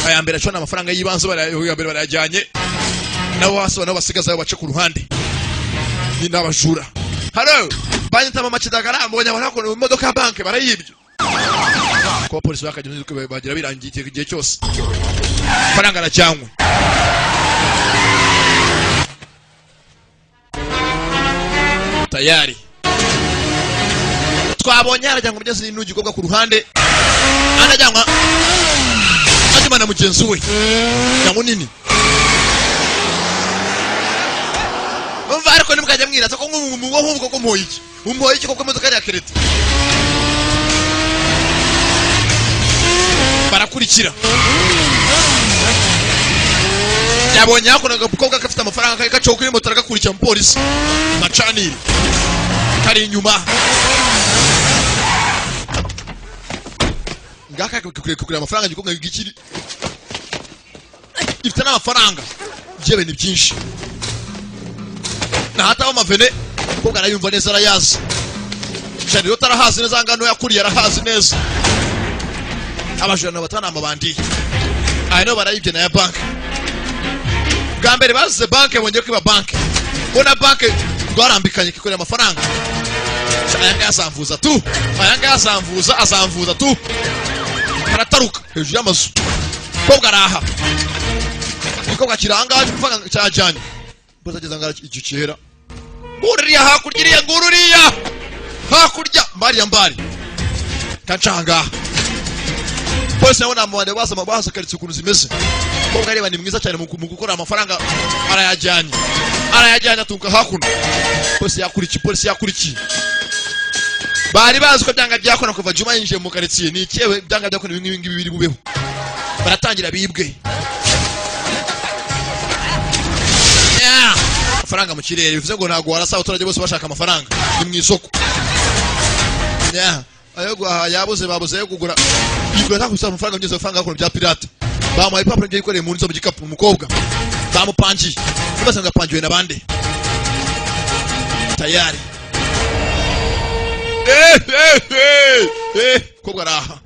A: aya mbere acona amafaranga y'ibanze barayambere barajyanye nabo hasi nabo basigaza bace ku ruhande ni nabajura halo banyitama makidagara mbonye barakona mu modoka ya banki barayibyo ko polisi bakagize bagira birangiye igihe cyose faranga na cyangwe tayari twabonye arajyanga umugezi n'ugikobwa ku ruhande anajyanga ajimana mugenzi we Nyamunini umva ariko nimukajya mwiraza ko nk'umuwo nk'uko ko mpoyiki umpoyiki koko modoka ya kereta barakurikira yabonye hakuno agakobwa gafite amafaranga kari gacaho kuri moto aragakurikira umupolisi macanire kari inyuma ngaka kugura amafaranga gikobwa gikiri ifite n'amafaranga jebe ni byinshi na hata amavene kobwa arayumva neza arayazi cyane rero tarahazi neza ngano yakuriye arahazi neza abajana batana amabandi ayino barayibye na ya bank bwa mbere bazize banke bongeye kwiba banke bona banke rwarambikanye kikorera amafaranga ayanga yazamvuza tu ayanga azamvuza tu karataruka hejuru y'amazu kobwa araha kobwa kiranga amafaranga cyajyanye bozageza ngara igicera ngururiya hakurya iriya ngururiya hakurya mbari kancanga bose nabona amabande baza karitse ukuntu zimeze kobwa reba ni mwiza cyane mu gukora amafaranga arayajyanye atunga hakuno polisi yakurikiye bari bazi ko byanga byakora kuva Juma yinjiye mu karitsiye ni ikewe byanga byakora ibingibi biri bubeho baratangira bibwe amafaranga mu kirere bivuze ngo ntago warasa abaturage bose bashaka amafaranga ni mu isoko ayo babuze yo kugura igura ntakusaba amafaranga ngeze amafaranga hakuno bya pirate bamuhaye ipapuro ngiye yikoreye mu nzo mu gikapu umukobwa bamupangiye bose ngapangiwe na bande tayari kobwa araha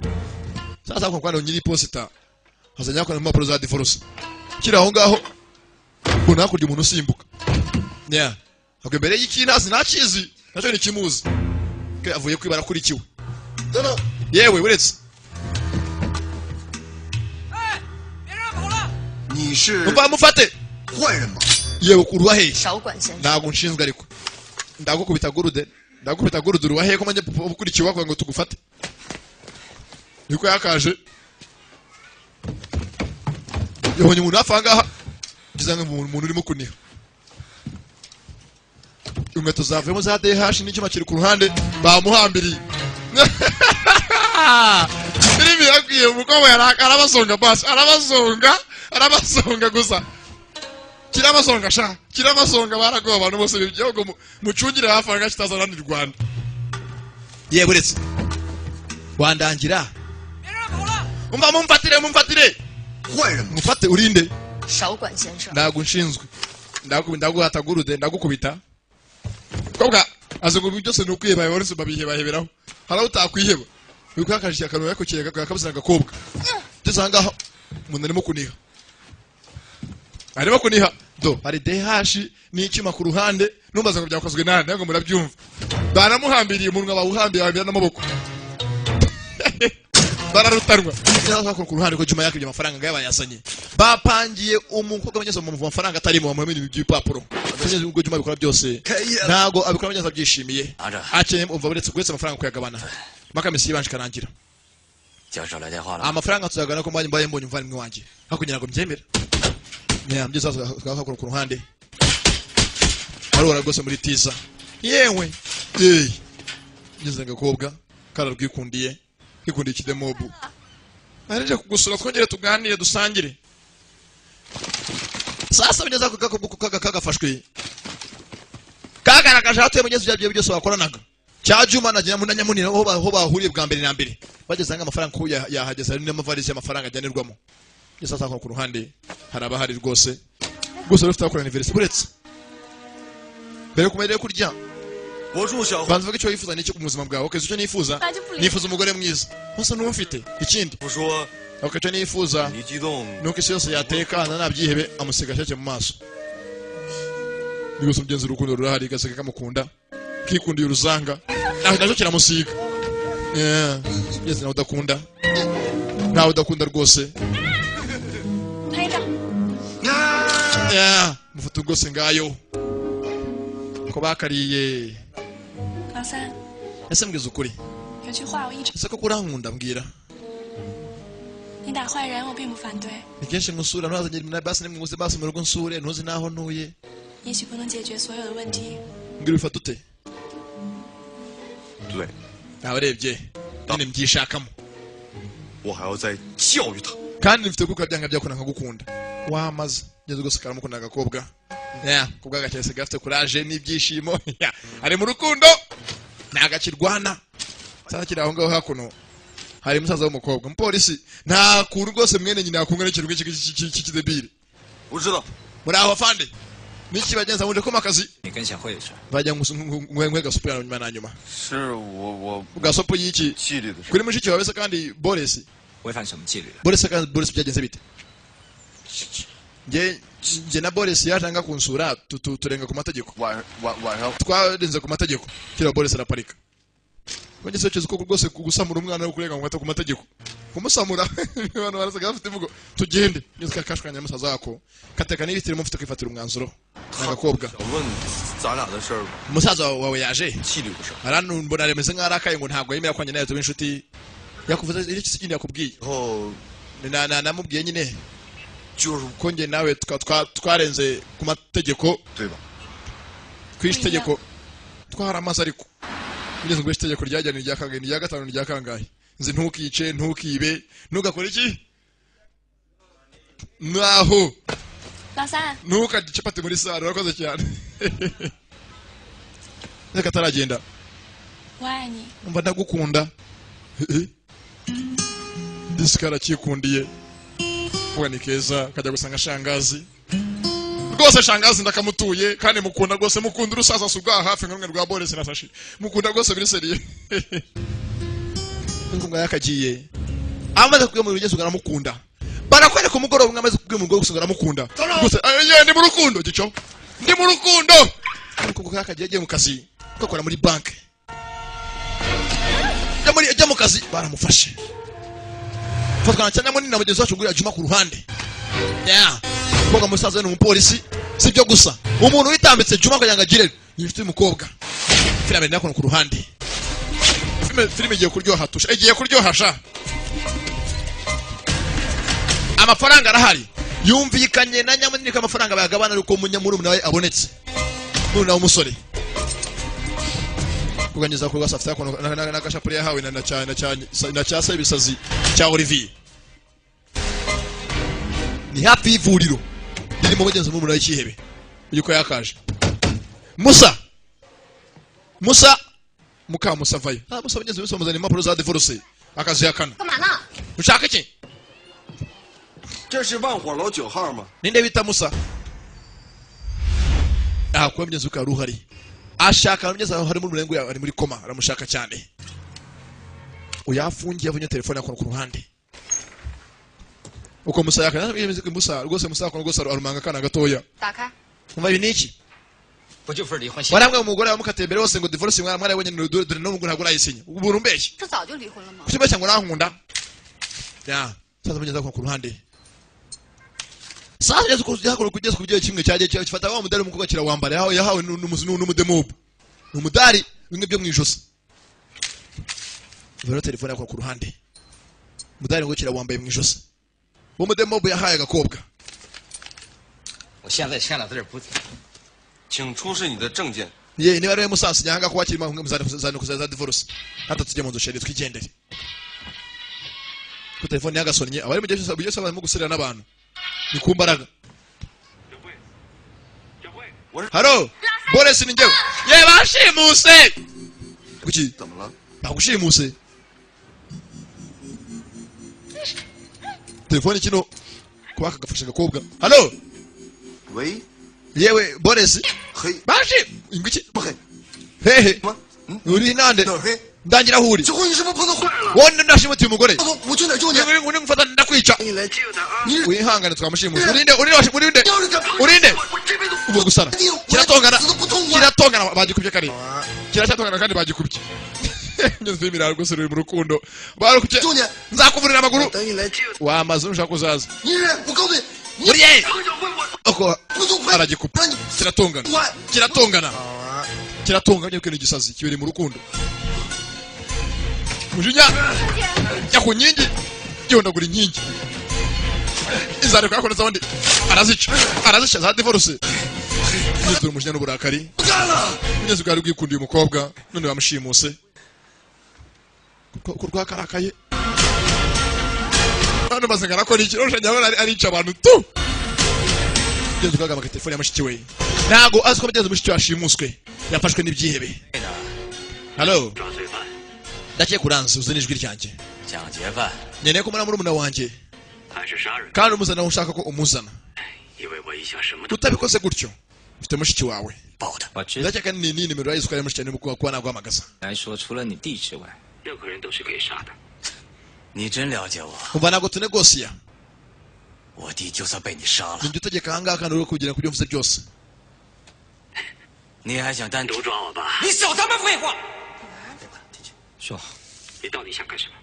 A: sasa kwa kwano nyiri posita hazanya kwa impapuro za divorce kira aho ngaho kuna kurya umuntu usimbuka ahubwo mbere y'ikinazi nakizi nacyo ni kimuzi avuye kwibara kurikiwe yewe uretse umva mufate yewe kuruwa he ntabwo nshinzwe ariko ndagukubita gurude uruwa he ko manje ukurikiwe wakwa ngo tugufate niko yakaje yabonye umuntu hafi ahangaha ngizanga umuntu urimo kuniha inkweto zavuyemo za DH n'icyuma kiri ku ruhande bamuhambiriye Filimi yakwiye umukobwa arabasonga basi arabasonga gusa kirabasonga baragoba abantu bose b'igihugu mucungire hafi anga kitazana ni Rwanda yewe uretse wandangira umva mumfatire mufate urinde ndago nshinzwe ndaguhata gurude ndagukubita kobwa azugo byose nukwiheba wese babiheberaho hara utakwiheba biko yakashye akantu yakokeye kakabuzana gakobwa tuzanga umuntu arimo kuniha do hari DH n'icyuma ku ruhande numbaza ngo byakozwe nani ntabwo murabyumva baramuhambiriye umuntu abawuhambira abira n'amaboko bararutarwa cyangwa ku ruhande ko Juma yakibye amafaranga ngaya yasanye bapangiye umukobwa wanyeze mu mafaranga atarimo bamuhemira iby'ipapuro cyangwa ubwo Juma bikora byose ntago abikora wanyeze abyishimiye akenye umva buretse kwetse amafaranga kuyagabana makamisi yibanje karangira amafaranga tuzagana ko mbaye mbonye umva nimwe wanje hakugira ngo mbyemera mbyeza twakakora ku ruhande arora rwose muri tiza yewe ngeze ngakobwa kararwikundiye kikundi kidemobu arije kugusura twongere tuganire dusangire sasa bigeza kagafashwe kagaragaje hatuye mugeze bya byose bakoranaga cya Juma na Nyamunini aho bahuriye bwa mbere na mbere bageze anga amafaranga ko yahageze ari n'amavarisi y'amafaranga ajyanirwamo sasa ku ruhande haraba hari rwose rufite akora anniversary buretse mbere kumereye kurya banza vuga icyo yifuza n'icyo kumuzima bwawe okay icyo nifuza umugore mwiza hose n'umfite ikindi okay icyo nifuza nuko isi yose yatekana nabyihebe amusega cyake mu maso bigose mugenzi urukundo rurahari gaseka kamukunda kikundiye uruzanga najo kiramusiga yese nawe udakunda rwose mufutu rwose ngayo ko bakariye ese mbwiza ukuri ese ko kurankunda mbwira ni kenshi musura ntazanye na basi nimwe basi mu rugo nsure ntuzi naho ntuye mbwira bifata ute nabarebye nyine mbyishakamo
H: 我还要再教育他。
A: kandi mfite kuko byanga byakona nkagukunda wamaze ngeze gose karamukunda agakobwa kubwa gakese gafite courage n'ibyishimo ari mu rukundo nagakirwana cyakira aho ngaho hakuno hari musaza w'umukobwa umupolisi nta kuntu rwose mwene nyina yakungana ikintu cy'ikidebire
H: uzido
A: muri aho afande niki bagenza muje ko makazi
D: 你跟小慧的事，
A: bajya ngwe gasupira nyuma na nyuma
H: 是我
A: gasopo yiki
H: 纪律的事。
A: kuri mushiki wawe se kandi Boris
D: 违反什么纪律了？
A: Boris kandi Boris byagenze bite nge na Boris yatanga kunsura turenga ku mategeko
H: 晚上
A: twarenze ku mategeko kira Boris araparika Kwenye cyo ko rwose kugusamura umwana wo kurenga ku mategeko kumusamura abantu barasaga bafite imvugo tugende nyuze kashwanya musaza wako kateka n'ibitire mufite kwifatira umwanzuro n'agakobwa
H: 想问咱俩的事儿，
A: umusaza wawe yaje
H: 纪律的事儿。
A: aranu mbona remeze nk'arakaye ngo ntabwo yemera kwanye nayo tubinshuti yakuvuze iki kindi yakubwiye
H: 然后
A: namubwiye nyine
H: 就是
A: ko nge nawe twarenze ku mategeko
H: 对吧？
A: kwishi tegeko twaramaze ariko ngeze ngo itegeko ryajyana rya kageni rya gatanu rya kangahe nzi ntukice ntukibe ntugakora iki naho
F: 老三，
A: ntukagicapate muri sare urakoze cyane reka ataragenda
F: 我爱你。
A: umva ndagukunda disikara kikundiye uwa ni keza kajya gusanga shangazi rwose shangazi ndakamutuye kandi mukunda rwose mukunda urusaza subwa hafi nkamwe rwa Boris na Sashi mukunda rwose biri seriye ngo yakagiye amaze kubwira mu rugezo ngaramukunda barakwereka umugoroba mwamaze kubwira mu rugo ngaramukunda rwose aye ndi mu rukundo gico ndi mu rukundo ariko ngo yakagiye agiye mu kazi gakora muri bank ajya mu kazi baramufashe fatwa cyane munini na mugenzi wacu ngurira Juma ku ruhande koga musaza ni umupolisi sibyo gusa umuntu witambitse Juma ko yangagire yifite umukobwa filime ndakona ku ruhande filime igiye kuryoha tusha igiye kuryohasha amafaranga arahari yumvikanye na nyamunini ko amafaranga bayagabana uko munyamuru nawe abonetse none nawe umusore kuganyeza ko gasafite ko nakashapuri yahawe na cyasa ibisazi cya Olivier ni hafi y'ivuriro riri mu bagenzi mu muri y'ikihebe yuko yakaje Musa muka Musa vayo Musa bagenzi bose bamuzana impapuro za divorce akazi yakana
E: 干嘛呢？
A: ushaka iki
C: 这是万火楼9号吗？
A: ninde bita Musa kwa bagenzi uka ruhari ashaka bagenzi hari muri murengo ari muri koma aramushaka cyane uyafungiye avunye telefone yakora ku ruhande uko Musa yakana yemeze ko Musa rwose Musa yakona rwose arumanga kana gatoya
E: 打开。
A: umva ibi niki
D: 不就是离婚协议？
A: waramwe umugore wamukatembere wose ngo divorce mwara yabonye dore no ngo ntabwo urayisinya uburu mbeshye
E: 这早就离婚了吗？
A: kutima cyangwa nankunda sasa bageza ku ruhande sasa yesu yakora kugeza ku gihe kimwe cyaje cyafata wa mudari umukobwa kirawambara yahawe n'umudemob umudari bimwe byo mwijosi vero telefone yakora ku ruhande mudari ngo kirawambaye mwijosi wo mudemob yahaye agakobwa
D: 我现在签了字不？
C: 请出示你的证件。
A: ye niba rero musasi nyanga ko wakirima umwe muzana kuzaza divorce hata tujye mu nzu sheri twigendere ku telefone yagasonnye abari mu gihe cyose barimo gusirira n'abantu ni ku mbaraga halo Boris ni njyewe ye bashimuse kuki
C: 怎么了？
A: bagushimuse telefone kino kubaka gafasha gakobwa halo
C: 喂，
A: yewe Boris
C: 嘿，
A: bashi ingiki
C: 不嘿，
A: hehe
C: 什么？嗯，
A: uri nande
C: 哪儿嘿？
A: ndangira huri
C: 这回你是不是碰到坏人了？
A: wonde ndashimutiye umugore
C: 我去哪儿救你？
A: uri ngufata ndakwica
C: 你来救他啊！
A: wihangane twamushimuse urinde urinde
C: 要是敢碰
A: urinde
C: 我这辈子
A: ubu gusara
C: 你我
A: kiratongana
C: 死都不痛快。
A: kiratongana bagikubye kare kiracyatongana kandi bagikubye nyuze filmira rwose ruri mu rukundo barukubye
C: 救你，
A: nzakuvurira amaguru
C: 等你来救。
A: wamaze ushaka kuzaza
C: 你是我告诉你，你
A: muri ye
C: 这个小混混
A: oko
C: 不痛快，
A: aragikupa
C: 让你
A: kiratongana
C: 快。
A: kiratongana
C: 好啊，
A: kiratongana cyane igisazi kibiri mu rukundo mujinya jya ku nkingi gihondagura inkingi izareka yakora z'abandi arazica za divorce nyuzura umujinya n'uburakari
C: 不干了。
A: ugeze bwari bwikundiye umukobwa none bamushimuse ku rwakarakaye hano bazanga nakora iki rosha nyabona arica abantu tu Geze ukagama telefone ya mushiki we nago aziko bageze mushiki washimuswe yafashwe n'ibyihebe Hello
G: 抓罪犯
A: Ndakiye kuranze uzane ijwi ryanjye
G: 抢劫犯
A: Nyeneye ko muri murumuna wanjye
G: 还是杀人？
A: kandi umuzana ushaka ko umuzana
G: 因为我一向什么都
A: utabikoze gutyo ufite mushiki wawe
G: 报的。
D: 我知道
A: ndakeka ni nimero yizwe ya mushiki n'umukuba kwa naguhamagaza
D: 来说，除了你弟之外，
G: 任何人都是可以杀的。你真了解我，
A: umva nago tunegosiya
G: 我弟就算被你杀了，
A: ninjye utegeka ahangaha kandi uri kugira kubyo mvuze byose
G: 你还想单独抓我吧？
D: 你少他妈废话！说，
G: 你到底想干什么？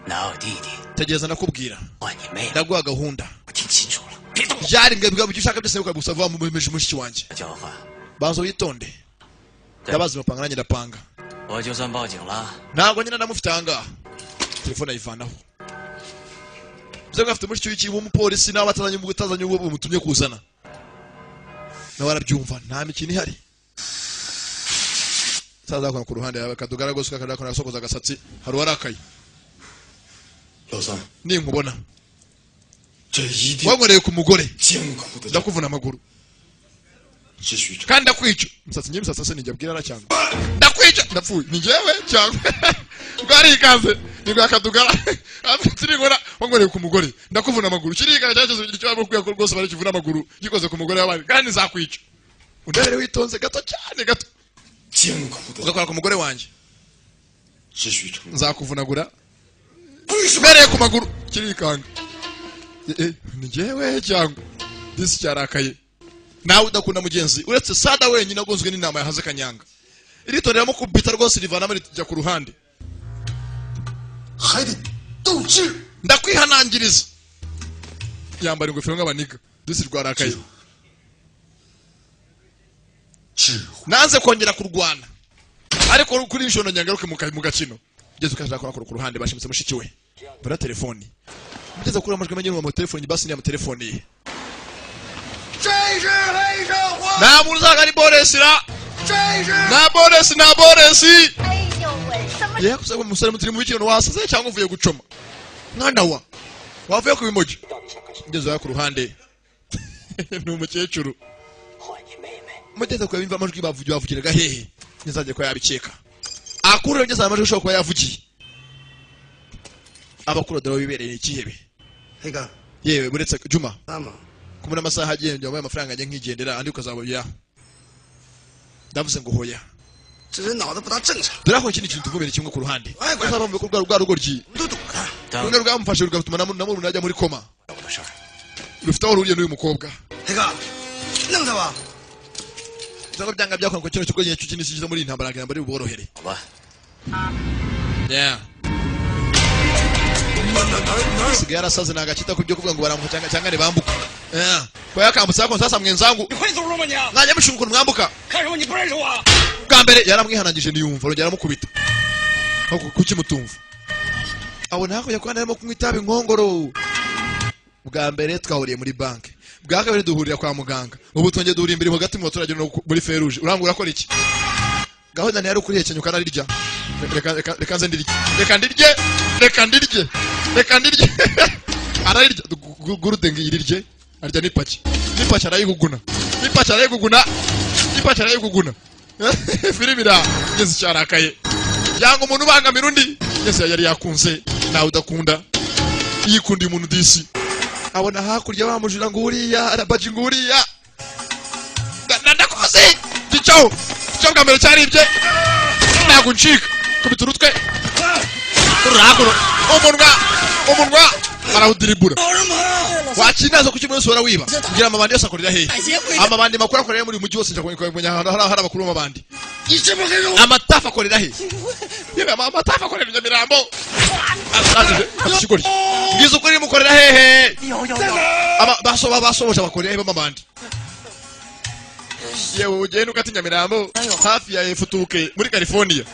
G: 拿我弟弟
A: tegereza ndakubwira
G: 换你妹妹，
A: ndaguha gahunda
G: 我听清楚了，别动我！
A: byari ngabwa byo ushaka byose ukagusa vuba mu mushiki wanjye
G: 交换，
A: banzo yitonde ndabazi mupanga nanjye ndapanga
G: 我就算报警了，
A: ntabwo nyine ndamufite ahangaha telefone ayivanaho byo ngafite mushiki w'ikibu umupolisi nawe atazanye uwo umutumye kuzana nawe arabyumva nta mikino ihari saza kwa ku ruhande yawe kadugara gose kakadakora sokoza gasatsi hari warakaye
H: 老三，
A: ninkubona
H: 这一定
A: wankoreye ku mugore
H: 艰苦的
A: ndakuvuna amaguru
H: 是徐成。
A: kandi ndakwica umusatsi nyine umusatsi ninjye abwira cyangwa ndakwica ndapfuye ni njyewe cyangwa bwari ikaze nibwo akadugara afite ngora wankoreye ku mugore ndakuvuna amaguru kirika cyaje icyo barimo kwiga rwose bari kivuna amaguru gikoze ku mugore w'abandi kandi nzakwica undebere witonze gato cyane gato
H: 艰苦的
A: ugakora ku mugore wanjye
H: 是徐成。
A: nzakuvunagura mbereye ku maguru kirikanga ni njyewe cyangwa disi cyarakaye nawe udakunda mugenzi uretse sada wenyine agonzwe n'inama yahaze kanyanga iritonderamo kubita rwose rivanamo rijya ku ruhande
H: 还得斗智。
A: ndakwihanangiriza yambara ingofero nk'abaniga disi rwarakaye
H: 智慧
A: nanze kongera kurwana ariko kuri inshono nyangaruke mu gakino ugeze ukashaka kurakora ku ruhande bashimitse mushiki we bara telefoni mugeze kuri amajwi amenye mu telefoni basi ni mu telefoni ye
C: 这是黑社会，
A: nta muntu uzaga ari boresira
C: 这是
A: na boresi
E: 哎呦喂，什么？
A: yewe kusaba umusore mutiri mu kintu wasaze cyangwa uvuye gucoma mwana wa wavuye ku bimoji ngeze ku ruhande ni umukecuru
G: 换你妹妹，
A: mugeze ku bimva amajwi bavugiraga hehe nizajye ko yabikeka akuru ngeze amajwi ushobora kuba yavugiye abakuru dore bibereye ikihebe
C: 黑哥，
A: yewe buretse Juma
C: 那么
A: kumuna amasaha agenda wabaye amafaranga ajye nkigendera andi ukazabya ndavuze ngo hoya
C: 这人脑子不大正常，
A: dore aho ikindi kintu tuvumira kimwe ku ruhande
C: Ai, gwai.
A: uzaba mu bikorwa rwa rugoryi
C: 我们都懂他。
G: 当
A: rumwe rwamufashe rugatuma namuru najya muri koma
G: 我的事儿，
A: rufite aho ruriye n'uyu mukobwa
C: 黑哥，弄他吧。
A: cyangwa byanga byakora ngo kino kigo gihe cy'ikindi kiza muri iyi ntambara ngira mbere buborohere
G: 好吧，
A: yeah sigaye arasaze nagakita ku byo kuvuga ngo baramuka cyangwa ne bambuka yeah kwa yakambutse ako sasa mwenzangu
D: 你会走路吗你？
A: najya mushinga ukuntu mwambuka
D: 看什么？你不认识我？
A: bwa mbere yaramwihanangije niyumva rongera aramukubita kuki mutumva abona hakurya kwa narimo kunywa itabi nkongoro bwa mbere twahuriye muri banki bwa kabiri duhurira kwa muganga ubu twongeye duhuriye imbere hagati mu baturage no muri feruje urangura akora iki gahunda ntiyari ukuriye kenyuka narirya reka nze ndirye reka ndirye ararirya gurude ngo irirye arya n'ipaki arayiguguna filimi ira ngeze cyarakaye yanga umuntu ubangamira undi ngeze yari yakunze nawe udakunda yikundiye umuntu disi abona hakurya bamujira ngo uriya arabaji ngo uriya ndakoze gico bwa mbere cyaribye ntabwo ncika kubita urutwe uraguro umunwa arawudiribura wakinaza kuki umunsi wara wiba kugira amabandi yose akorera hehe amabandi makuru akorera muri mujyi wose njakumenya hari abakuru b'amabandi amatafa akorera hehe yewe amatafa akorera Nyamirambo akigori ngize ukuri mukorera hehe basoboje abakorera hehe b'amabandi yewe ugenda ukati Nyamirambo hafi ya Futuke muri California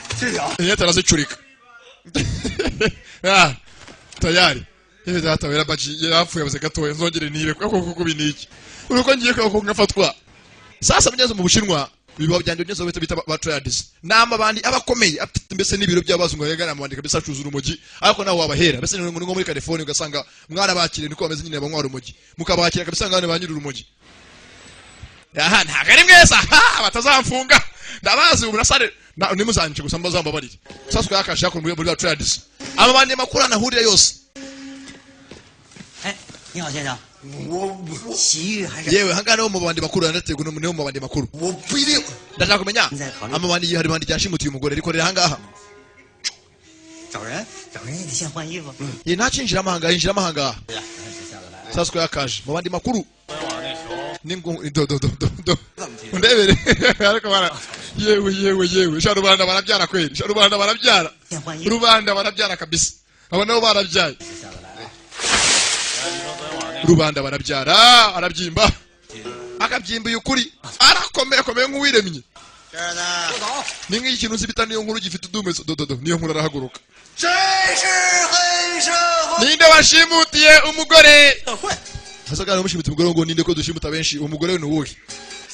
A: yatarazicurika tayari yewe data wera baji yapfuye abaze gatoya nzongere nibe kuko biniki uruko ngiye ko ngafatwa sasa mugeze mu Bushinwa biba byanje byose bita ba traders nama bandi abakomeye mbese n'ibiro by'abazungu yegana mu bandika bisa cuza urumogi ariko naho wabahera mbese ngo muri California ugasanga mwana bakire niko bameze nyine banywara urumogi mukabakira kabisa ngane banyira urumogi aha ntagari mweza batazamfunga ndabazi uburasare nimuzanyice gusa mbazamba barire sasa ko yakasha ko muri ba traders aba bandi makuru anahurira yose
I: 哎，你好先生，我洗浴还是
A: yewe hangana mu bandi makuru yanategwa no mu bandi makuru
C: 我不一定。
A: ndashaka kumenya
I: 你在考虑
A: amabandi hari bandi cyashimutiye umugore ariko rero hangaha
I: 找人？找人也得先换衣服。
A: ye ntacinjira amahanga yinjira amahanga sasa ko yakaje mu bandi makuru ningo do ndebere ariko bara yewe sharubanda barabyara kweli sharubanda barabyara
I: 先换衣服。
A: rubanda barabyara kabisa abo nabo barabyaye rubanda barabyara arabyimba akabyimba y'ukuri arakomeye nk'uwiremye
C: 这儿呢，
A: ni nk'ikintu zibita niyo nkuru gifite udumeso dodo niyo nkuru arahaguruka
C: 谁是黑社会？
A: ninde washimutiye umugore
C: 社会
A: hasagara umushimuta umugore ngo ninde ko dushimuta benshi umugore ni uwuhe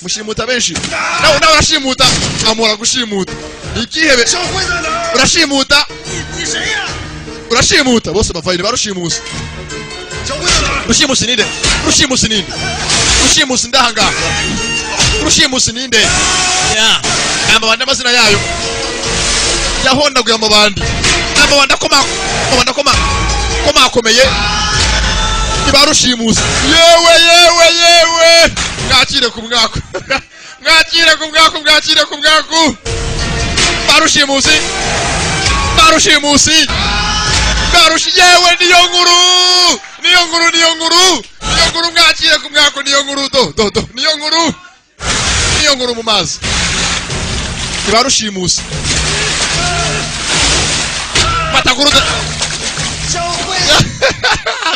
A: mushimuta benshi nawe urashimuta amura gushimuta ikihebe
C: 社会在哪儿？
A: urashimuta
C: 你谁呀？
A: urashimuta bose bavayire barushimusa
C: 社会在哪儿？
A: rushimusi ninde rushimusi ndahanga rushimusi ninde ya amabandi amazina yayo yahondaguye amabandi komakomeye ntibarushimusi yewe mwakire ku mwako barushimusi yewe niyo nkuru mwakire ku mwako niyo nkuru do niyo nkuru mu mazi ntibarushimusi bataguruda
C: 社会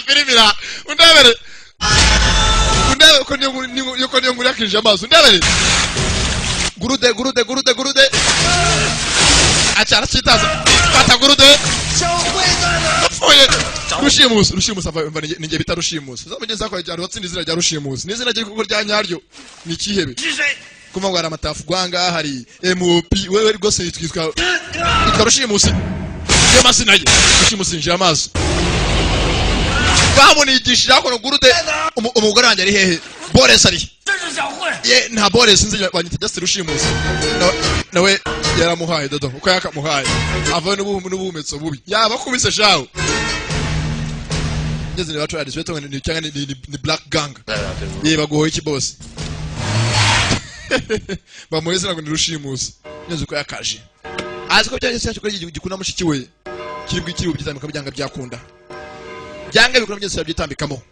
A: firimira undebere ko niyo nkuru yakirije amazi undebere gurude acara citaza bata gurude
C: 社会在哪儿？
A: apfuye rushimusi ava ninjye bita rushimusi uzamugeza ko cyane watsinda izina rya rushimusi n'izina ry'ikuko rya nyaryo ni ikihebe
C: 是谁？
A: kuma ngo aramatafu gwanga hari MOP wewe rwose yitwizwa rushimusi yo mazina ye rushimusi nje amazi bamunigisha ko gurude umugore wanjye ari hehe Boris ari
C: 这是小慧。
A: ye nta Boris nzi banyita just rushimusi nawe yaramuhaye dodo uko yakamuhaye ava n'ubumetso bubi yaba kubise shawo ngeze bacu adisweto ni cyangwa ni black gang ye bagoye iki boss bamuheze ngo ni rushimusi ngeze uko yakaje azi ko cyangwa se cyakora gikuna mushiki we kiribwi kiri ubyitambika byanga byakunda byanga bikora byose byitambikamo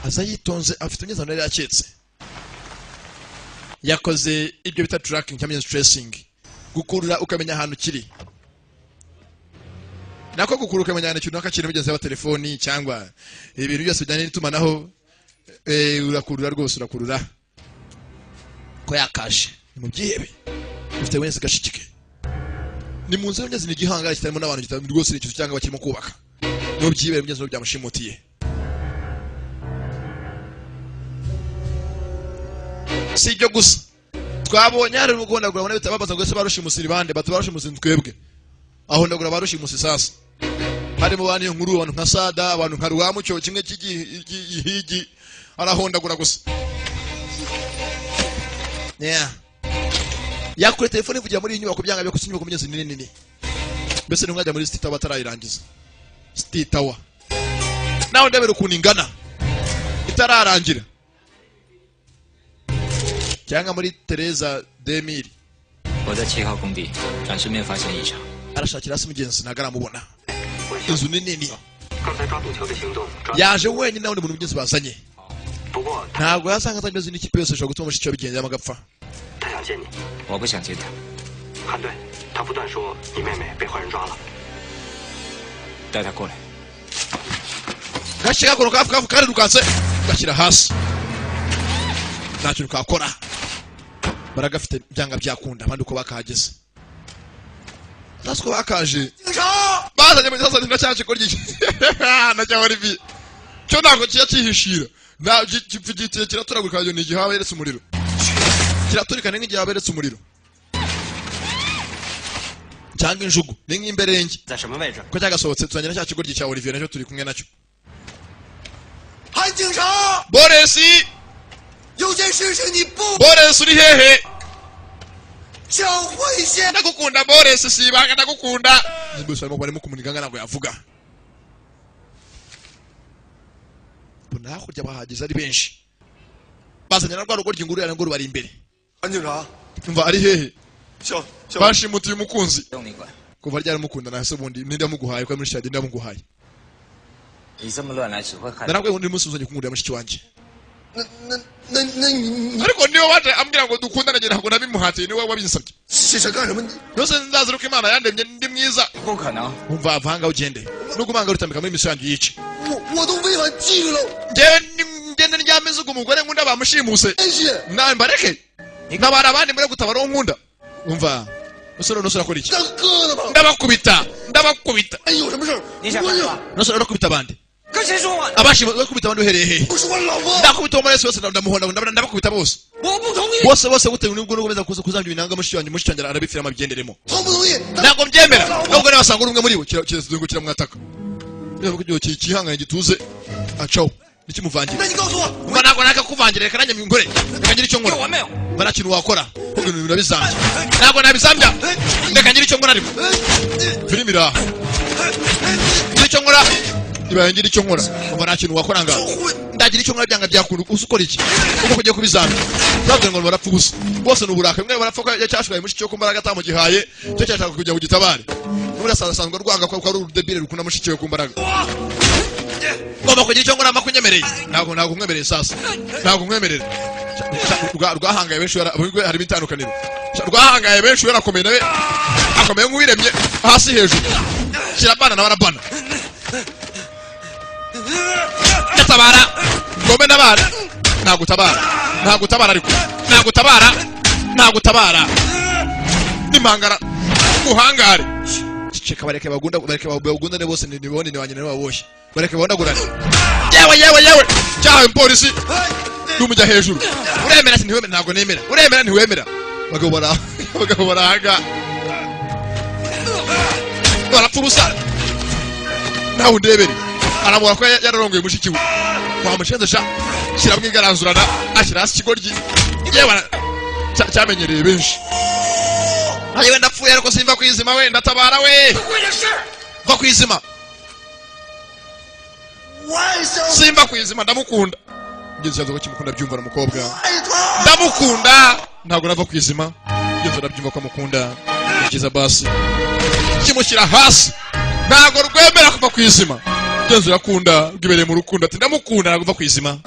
A: aza yitonze afite imyizano yari yaketse yakoze ibyo bita tracking cyangwa tracing gukurura ukamenya ahantu kiri nako gukurura ukamenya ahantu kintu akakira mugenzi wa telefoni cyangwa ibintu byose bijyanye n'itumanaho urakurura rwose urakurura ko yakaje mu byihebe ufite wese gashikike ni mu nzira ngeze n'igihangara kitarimo n'abantu kitarimo rwose n'ikintu cyangwa bakirimo kubaka no byihebe mugenzi wa byamushimutiye si ibyo gusa twabonye hari n'ugona gura bitababaza ngo se barushimusira bande batubarushimusira twebwe aho ndagura barushimusi sasa hari mu bandi nkuru abantu nka Sada abantu nka Rwamucyo kimwe cy'igihigi arahondagura gusa yeah yakure telefone ivugira muri inyubako byanga byo kusinyuka kumenyeza nini mbese n'umwajya muri City Tower batarayirangiza City Tower naho ndabera ukuntu ingana itararangira cyangwa muri Teresa Demir
D: 我在7号工地展示面发现异常，
A: arashakira hasi mugenzi nagaramubona inzu nini
J: 刚才抓堵球的行动，抓
A: yaje wenyine n'undi muntu mugenzi bazanye
J: 不过
A: ntabwo yasanga atameze n'ikipe yose ishobora gutuma mushiki we bigenza amagapfa
J: 他想见你。
D: 我不想见他，
J: 韩队，他不断说你妹妹被坏人抓了。
D: 带他过来。
A: gashyira akoro kafu karirukanse gashyira hasi nta kintu kakora baragafite byanga byakunda abandi uko bakahageze sasa uko bakaje bazanye mu sasa ndacyaje ko ryiki nacyahora ibi cyo ntabwo kiya cyihishira na gipfigitiye kiraturagurika yo ni igihawe yeretse umuriro kiraturika nk'igihe aberetse umuriro cyangwa injugu ni nk'imberenge ko cyagasohotse tuzanyira cya kigoryi cya Olivier nacyo turi kumwe nacyo Boris Boris uri hehe ndagukunda Boris sibanga ndagukunda nibusha mo barimo kumuniganga ntabwo yavuga buna kurya bahagize ari benshi bazanye na rwa rugo ry'inguru ya nguru bari imbere umva ari hehe bashimuti umukunzi kuva ryari mukunda na se bundi ninde muguhaye kwa muri shadi ndamuguhaye narabwe undi munsi uzanye kumurira mushiki wanje ariko niyo waje ambwira ngo dukundana ngira ngo nabimuhatiye niwe wabinsabye yose nzaziruka Imana yandemye ndi mwiza umva avanga ugende nugumanga rutambika muri mishangi yice ngende ndyameze umugore nkunda bamushimuse nawe mbareke nkabara abandi muri gutabara nkunda umva nosora akora iki ndabakubita nosora ndakubita abandi abashi bakubita abandi uhereye ndakubita umurese wose ndamuhonda ndabakubita bose gutewe n'ubwo nugomeza kuzanga ibinanga mushiki wanjye mushitangira arabifira amabigenderemo ntabwo mbyemera nubwo nabasanga umwe muri bo kirazungukira mwataka niba kugiye kihanganye gituze acaho nikimuvangira umva ntabwo nakakuvangira reka nanjye mwingore reka ngira icyo nkora mbara kintu wakora kuko ibintu birabizambye ntabwo nabizambya reka ngira icyo nkora ariko filimi iraha ngira icyo nkora niba ngira icyo nkora umva nta kintu wakora ngaho ndagira icyo nkora byanga byakunda usukora iki uko kugiye kubizambya ntabwo ngo barapfa gusa bose nuburaka bimwe barapfa ko yacyashwaye mushiki cyo kumbaraga atamugihaye cyo cyashaka kujya kugitabare n'urasanzwe rwanga ko ari urudebire rukunda mushiki we kumbaraga ngomba kugira icyo nkora makunyemereye ntabwo nkwemereye sasa ntabwo nkwemerera rwahangaye benshi hari bitandukaniro rwahangaye benshi yarakomeye nawe akomeye nk'uwiremye hasi hejuru kirabana nawe arabana ndatabara ngombe nabara ntagutabara ariko ntagutabara nimangara muhangare ceka bareke bagundane bose nibone ni wanyine baboshye bareke bondagurane yewe cyawe polisi numujya hejuru uremera ati ntiwemera ntabwo nemera uremera ntiwemera bagabo barahaga barapfa ubusa nawe undebere arabura ko yararongoye mushiki we wamushenze sha kiramwigaranzurana ashyira hasi ikigoryi yewe cyamenyereye benshi ayewe ndapfuye ariko simva kwizima we ndatabara we va kwizima simva kwizima ndamukunda ngeze cyazo ko kimukunda byumva n'umukobwa ndamukunda ntabwo nava kwizima ngeze ndabyumva ko mukunda kiza basi kimushyira hasi ntabwo rwemera kuva kwizima ngeze urakunda bwibereye mu rukundo ati ndamukunda ntabwo va kwizima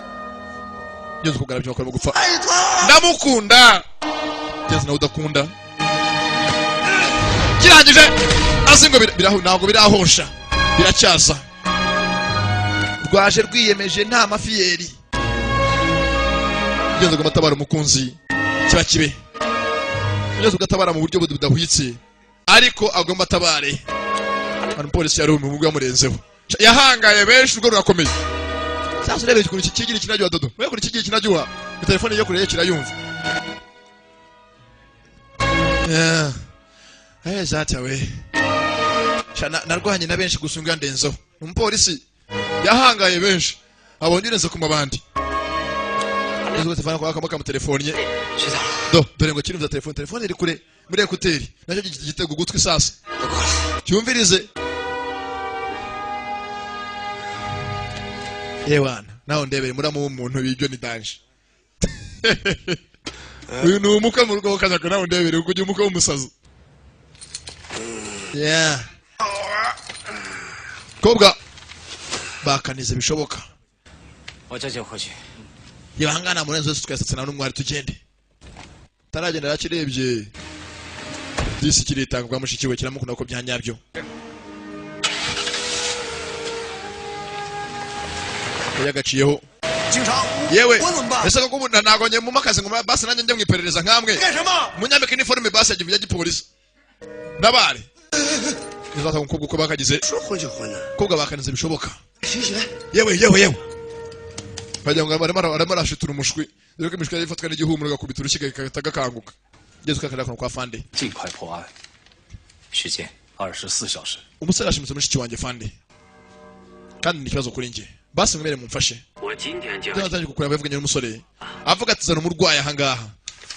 A: ngeze kugarabya ko gupfa ndamukunda ngeze nawe udakunda kirangije azingo ntabwo birahosha biracyaza rwaje rwiyemeje nta mafiyeri ngeze ugatabara umukunzi kiba kibe ngeze ugatabara mu buryo budahwitse ariko agomba atabare hano polisi yari umwe yamurenzeho yahangaye benshi urwo rurakomeye sasa urebe ikintu kigira kinajya dodo we kuri kigira kinajya telefone yo kure kirayumva zata we narwanye na benshi gusunga ndenzo umupolisi yahangaye benshi abonye urenze ku mabandi Ezo telefone kwa kama telefone dore ngo kirimza telefone iri kure muri ekuteri nacyo gitego gutwi sasa cyumvirize yewana naho ndebere muramu w'umuntu bijyo ni danje uyu ni umuka mu rugo kazako naho ndebere uko umuka w'umusazi kobwa bakanize bishoboka
D: wachaje hoje
A: yahangana murenzo twese na n'umwari tugende taragenda yakirebye disi kiritanga kwa mushikiwe kiramukunda ko byanyabyo yagaciyeho yewe ese ko kubunda nagonye mu makazi ngo basi nanjye njye mwiperereza nkamwe munyambike uniforme basi yagiye gipolisi nabare nizata umukobwa uko bakagize kobwa bakanize bishoboka yewe bajya ngo arimo arashitura umushwi rero ko imishwi ifatwa n'igihumuro gakubita urushyiga kagakanguka ngeze ukakara kwa Fande
G: 尽快破案，时间24小时。
A: umusore ashimitse mushiki wanjye Fande kandi ni ikibazo kuri njye basi mwemere mumfashe
J: 我今天就
A: cyangwa kukura bavuganye n'umusore avuga ati zana umurwayi aha ngaha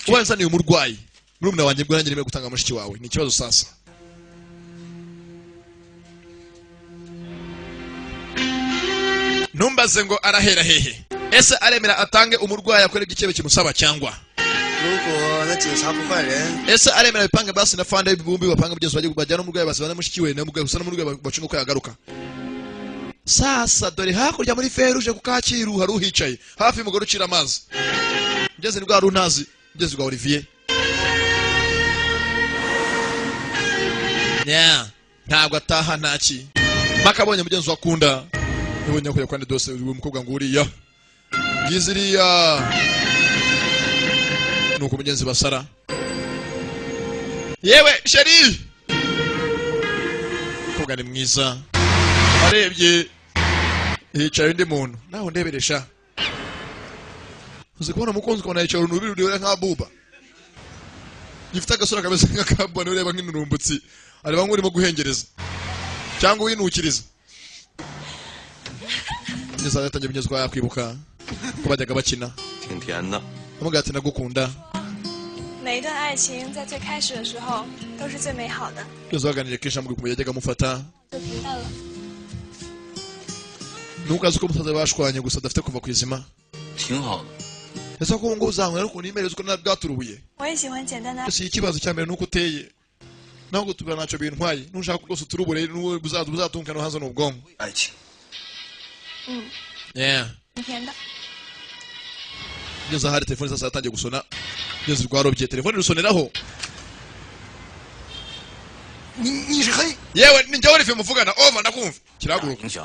A: ubaye nsaniye umurwayi murumuna wanjye bwo nanjye nemeye gutanga mushiki wawe ni ikibazo sasa numbaze ngo arahera hehe ese aremera atange umurwayi akore igikebe kimusaba cyangwa
I: 如果那警察不换人，
A: ese aremera bipange basi na Fande ibibumbi bapanga bigeze bajye bajyana umurwayi basibana mushiki we na mugabo usana umurwayi bacunga ko yagaruka sasa dore hakurya muri feruje ku Kacyiru hari uhicaye hafi y'umugore ucira amazi ngeze rwa runtazi ngeze rwa Olivier ntabwo ataha ntaki makabonye mugenzi wakunda nibonye ko yakwande dose uyu mukobwa nguriya ngiziriya nuko mugenzi basara yewe sheri mukobwa ni mwiza arebye hicaye undi muntu naho ndeberesha uzi kubona umukunzi ukabona yicaye uruntu ruri nka buba gifite agasura kameze nk'akabona ureba nk'inurumbutsi areba nk'urimo guhengereza cyangwa winukiriza ngeze yatangiye binyuze kwa yakwibuka ko bajyaga bakina
H: 挺甜的。
A: amubwira ati ndagukunda
F: 每一段爱情在最开始的时候都是最美好的，
A: ngeze baganiriye kenshi amubwira ko yajyaga amufata
F: 就平淡了。
A: nuko azi ko umusaza bashwanye gusa adafite kuva ku izima
G: 挺好的。
A: ese ko ngo uzanywera ukuntu imereza uko bwaturubuye
F: 我也喜欢简单的爱。
A: si ikibazo cya mbere nuko uteye naho gutubira ntacyo bintwaye nushaka rwose uturubure buzatunka no hanze n'ubwonko
I: 爱情。
F: 挺甜的。
A: ngeze ahari telefone sasa yatangiye gusona ngeze rwarobye telefone rusoneraho
I: 你是黑？
A: yewe ni njyewe Olivier muvugana over ndakumva
G: 大
A: kiraguruka
G: 影响，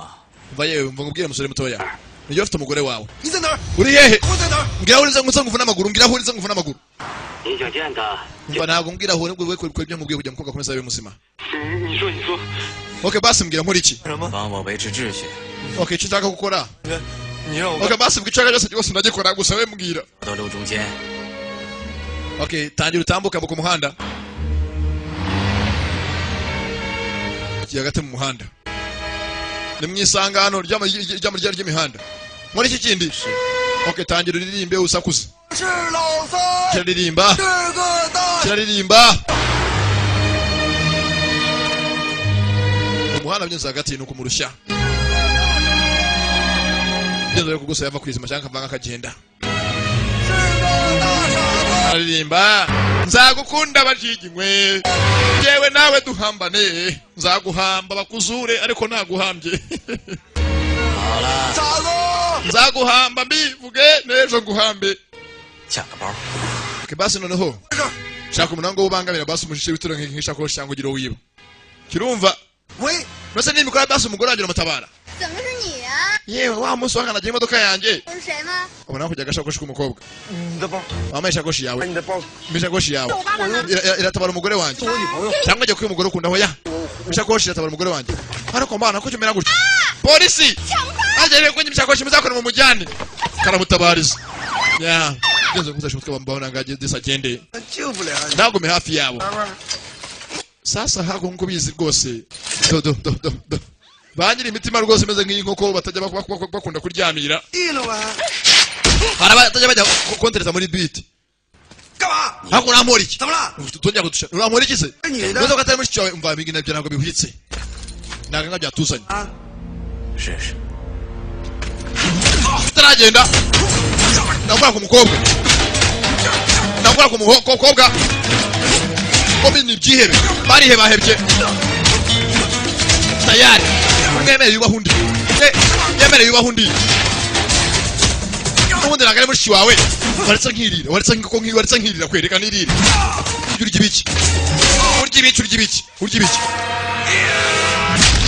A: mva yewe mva ngubwire umusore mutoya niyo ufite umugore wawe
I: 你在哪儿？
A: uri hehe
I: 我在哪儿？
A: mbwira aho uriza ngufu n'amaguru mbwira aho uriza ngufu n'amaguru
J: 你想见他？
A: mva ntabwo mbwira aho nibwo we kweli ibyo mubwiye kugira umukobwa akomeze abe muzima
J: 你说，你说，
A: okay basi mbwira nkora iki
G: 帮我维持秩序，
A: okay icyo nshaka gukora
I: 你让我
A: okay basi mbwira icyo cyose cyose ndagikora gusa we mbwira
G: 到路中间，
A: okay tangira utambuka mu muhanda kiya hagati mu muhanda ni mu isangano ry'imihanda muri iki kindi okay tangira uririmbe usakuze
I: 是老三，
A: kiraririmba
I: 这个大
A: kiraririmba umuhanda byinshi hagati nuko murushya ngeze ko gusa yava kwizima cyangwa akavanga akagenda
I: 是个大傻瓜。
A: aririmba nzagukunda bajiginywe yewe nawe duhambane nzaguhamba bakuzure ariko naguhambye
I: 傻子，
A: nzaguhamba mbivuge n'ejo nguhambe
G: 抢个包，
A: okay basi noneho shaka umunango w'ubangamira basi umushishe witura nk'ishakoshi cyangwa ugira wiba kirumva
I: 喂，
A: nose nimikora basi umugore wanjye umutabara
K: 怎么是你啊？
A: yewe wa munsi wakanagira imodoka yanjye
K: 我是谁吗？
A: ubona kujya agashakoshi k'umukobwa
I: 你的包，
A: wambaye ishakoshi yawe
I: 你的包，
A: ishakoshi yawe
K: 我爸爸呢？
A: iratabara umugore wanjye
I: 我女朋友。
A: cyangwa ajya kuba umugore ukunda hoya ishakoshi iratabara umugore wanjye ariko mbana ko kimera gutya polisi agiye kwenye ishakoshi muzakora mu mujyane karamutabariza ya ngenzo kuzasha umutwe bambona ngaje disagende
I: 救不了你。
A: nagume hafi yabo sasa hago nko bizi rwose do banyiri imitima rwose imeze nk'inkoko batajya bakunda kuryamira
I: 地了吧？
A: harabatajya bajya kontereza muri beat
I: 干嘛？
A: hago uramora iki
I: 怎么了？
A: tujya gudusha uramora iki se
I: 是你的
A: nzo katari muri cyawe umva bigi nabyo ntabwo bihuhitse ntabwo byatuzanye
I: 啊！
G: 试试。
A: tutaragenda ndakora ku mukobwa ndakora ku mukobwa ko bini byihebe barihe bahebye tayari umwemere yubaho undi yemereye yubaho undi n'ubundi ntabwo ari mushiki wawe waretse nkirira waretse nkirira kwereka nirira urya ibiki urya ibiki urya ibiki urya ibiki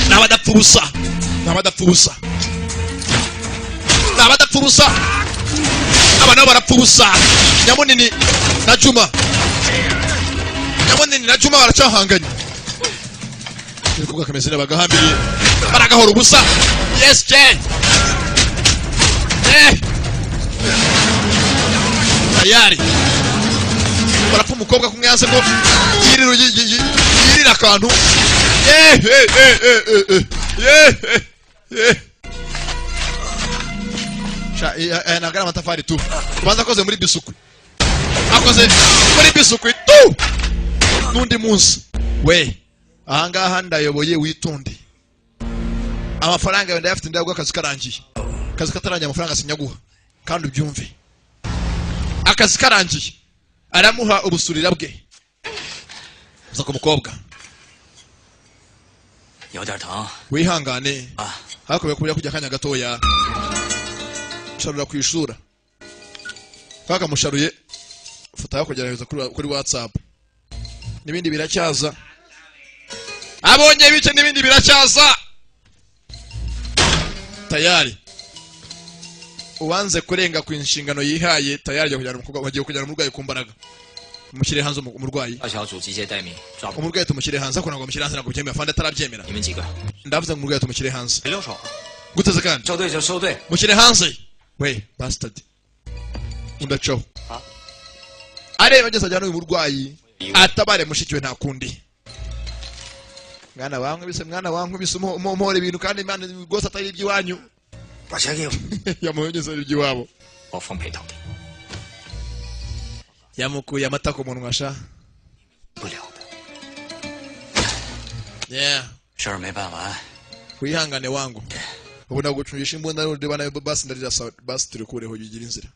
A: n'abadapfa ubusa n'abadapfa ubusa n'abadapfa ubusa aba nabo barapfa ubusa nyamunini na juma nyamunini na juma baracahanganye kuvuga kameze n'abagahambiriye baragahora ubusa yes Jay tayari barapfa umukobwa kumwe yanse ngo yirira akantu nagara amatafari tu kubanza akoze muri bisukwi akoze muri bisukwi tu n'undi munsi we ahangaha ndayoboye witonde amafaranga yawe ndayafite ndayagwa akazi karangiye akazi katarangiye amafaranga sinyaguha kandi ubyumve akazi karangiye aramuha ubusurira bwe uza ku mukobwa wihangane hakobe kubya kujya kanya gatoya sharura kwishura kaka musharuye foto yakogereza kuri WhatsApp nibindi biracyaza abonye bice nibindi biracyaza tayari uwanze kurenga ku inshingano yihaye tayari yo kujyana umukobwa bagiye kujyana umurwayi kumbaraga mushyire hanze umurwayi umurwayi tumushyire hanze akona ngo mushyire hanze nako byemera fanda atarabyemera ndavuze ngo umurwayi tumushyire hanze guteze kandi mushyire hanze we bastard undacho areba ngeze ajyana uyu murwayi atabare mushikiwe nta kundi mwana wangu bise mpore ibintu kandi imana gose atari ibyiwanyu
G: bashake
A: yamuhonyeza ibyiwabo yamukuye amata ku munwa sha yeah
G: sure没办完
A: wihangane wangu ubu nagucunisha imbunda n'undi bana basi ndarira basi turekureho yigira inzira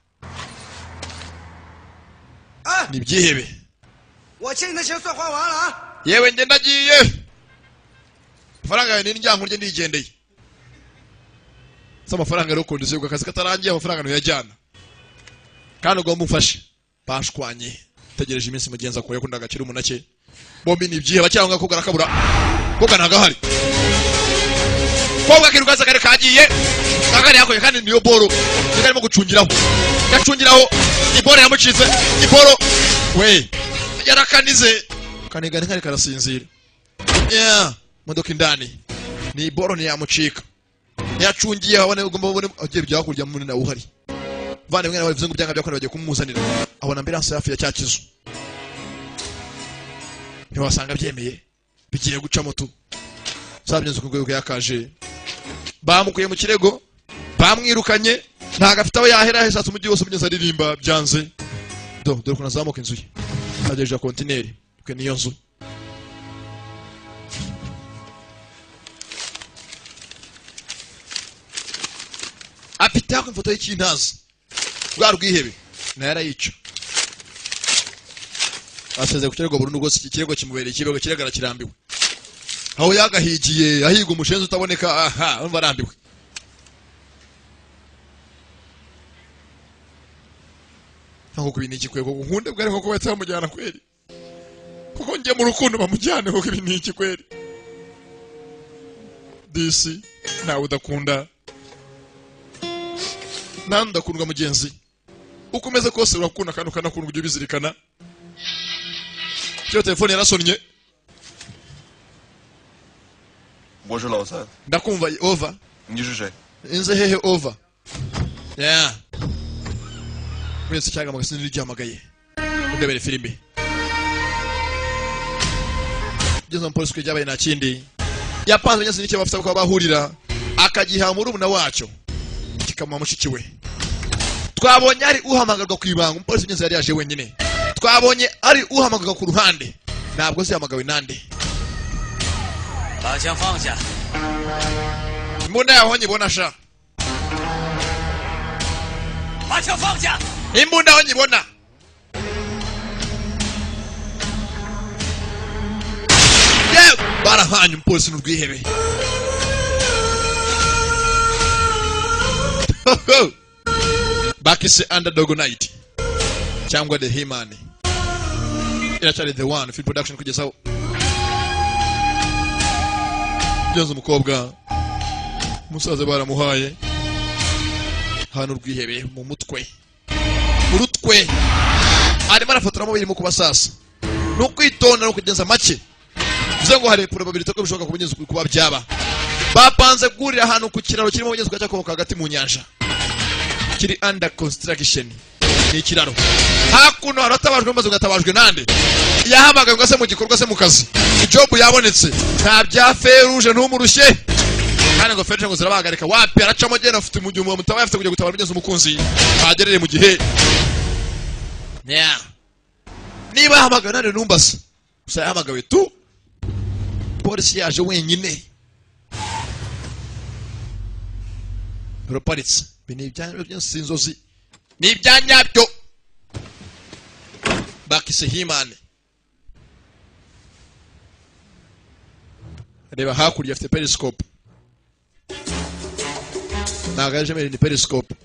A: ni byihebe yewe nge ndagiye amafaranga yawe n'indyango rye ndigendeye se amafaranga rero kondisiyo ubwo akazi katarangiye amafaranga ntuyajyana kandi ugomba umfashe bashwanye tegereje iminsi mugenza akore ko ndagakira umunake bombi ni byiheba cyangwa ko garakabura ko ganagahari kobwa kirukaza kare kagiye kagari yakoye kandi niyo boro nikarimo gucungiraho yacungiraho iboro yamucitse iboro we yarakanize kanigane kare karasinzira yeah modoka indani ni iboro ni yamucika yacungiye abone ugomba ubone agiye bya kurya muri na uhari vane mwe nawe bizungu byanga byakora bagiye kumuzanira abona ambulance yafi ya cyakizo ntiwasanga byemeye bigiye guca moto sabye nzo kugwego yakaje bamukuye mu kirego bamwirukanye ntaga afite aho yahera hesatse umujyi wose mugeza aririmba byanze dore kuna zamuka inzu ye agejeje container kwe niyo nzu apita yako ifoto y'ikintazi bwa rwihebe na yarayica aseze ku kirego burundu rwose ikirego kimubereye ikirego kiragara kirambiwe aho yagahigiye ahiga umushenzi utaboneka aha umva arambiwe aho kubini ikikwe ko nkunde bwari nko kwetsa mujyana kweri kuko ngiye mu rukundo bamujyane ko kubini iki kweri disi nawe udakunda nanda kundwa mugenzi ukomeze kose urakunda kandi ukanakunda ujye bizirikana cyo telefone yarasonnye
H: Bonjour Lawson.
A: Ndakumva over.
H: Njije.
A: Inze hehe over. Yeah. Mwese cyaga magasini ryamagaye. Ndebere filime. Jezo polisi kwe jabaye na kindi. Yapanze nyasi n'icyo bafite ko bahurira akagiha muri umuna wacu. Kikamwa mushikiwe. Twabonye ari uhamagarwa kwibanga umupolisi nyase yari yaje wenyine. Twabonye ari uhamagarwa ku ruhande. Ntabwo se yamagawe nande.
G: 把枪放下。
A: Imbunda yaho nyibona sha.
G: 把枪放下。
A: Imbunda yaho nyibona. Yeah, barahanye umupolisi n'urwihebe. Bakise Underdog Night. Cyangwa The He-Man. Irachari The One film production kugezaho. Byanze umukobwa umusaza baramuhaye hano rwihebe mu mutwe urutwe arimo arafotora mu birimo kubasasa no kwitonda no kugenza make bize ngo hari probability ko bishoboka kubunyeza kuba byaba bapanze gurira hano ku kiraro kirimo ubunyezwa cyako hagati mu nyanja kiri under construction ni ikiraro hakuno haratabajwe maze ugatabajwe nande yahamagaye ngo se mu gikorwa se mu kazi job yabonetse nta bya feruje ntumurushye kandi ngo feruje ngo zirabahagarika wapi aracamo genda afite umujyi mu mutabaye afite kujya gutabara bigenze umukunzi agerere mu gihe niba yahamagaye nande numbase gusa yahamagawe tu polisi yaje wenyine ruparitse bini ibyanya byose inzozi ni ibyanyabyo bakise himane reba hakurya afite periscope nagaje mbere ni periscope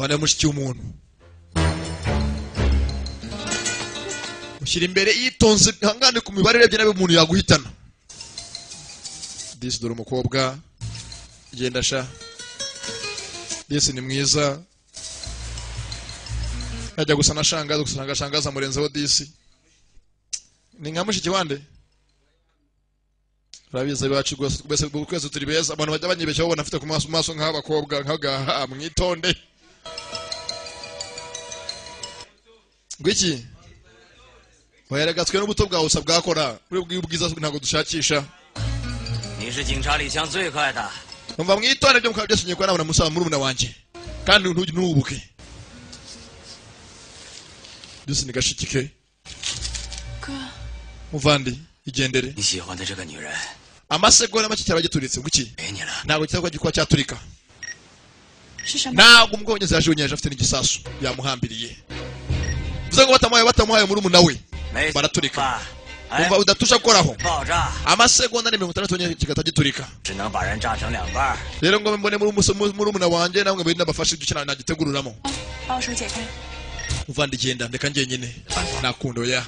A: vana mushiki w'umuntu ushyira imbere yitonze hangane ku mibare rebye nabe umuntu yaguhitana disi dore umukobwa genda sha disi ni mwiza ajya gusa na shangaza gusanga shangaza murenzeho disi ni nka mushiki wande urabiza bibacu rwose kwese turi beza abantu bajya banyibeshyaho ubona afite ku maso nk'abakobwa nk'agaha mwitonde ngwiki wayaragatswe n'ubuto bwawe usa bwakora uri bwiza ntabwo dushakisha umva mwitonde byo mukaba byose nyekwa nabona musaba murumuna wanje kandi ntubuke byose ni gashikike muvandi igendere amasegonda make cyaba gituritse nguki ntabwo cyangwa gikwa cyaturika ntabwo umugonyeze yaje unyaje afite n'igisasu yamuhambiriye vuze ngo batamuhaye murumuna we baraturika umva udatusha koraho amasegonda ni 60 kigata giturika rero ngo mbone murumuna wanje namwe bari nabafashe dukina nagitegururamo uvandi genda ndeka ngenyine nakundo ya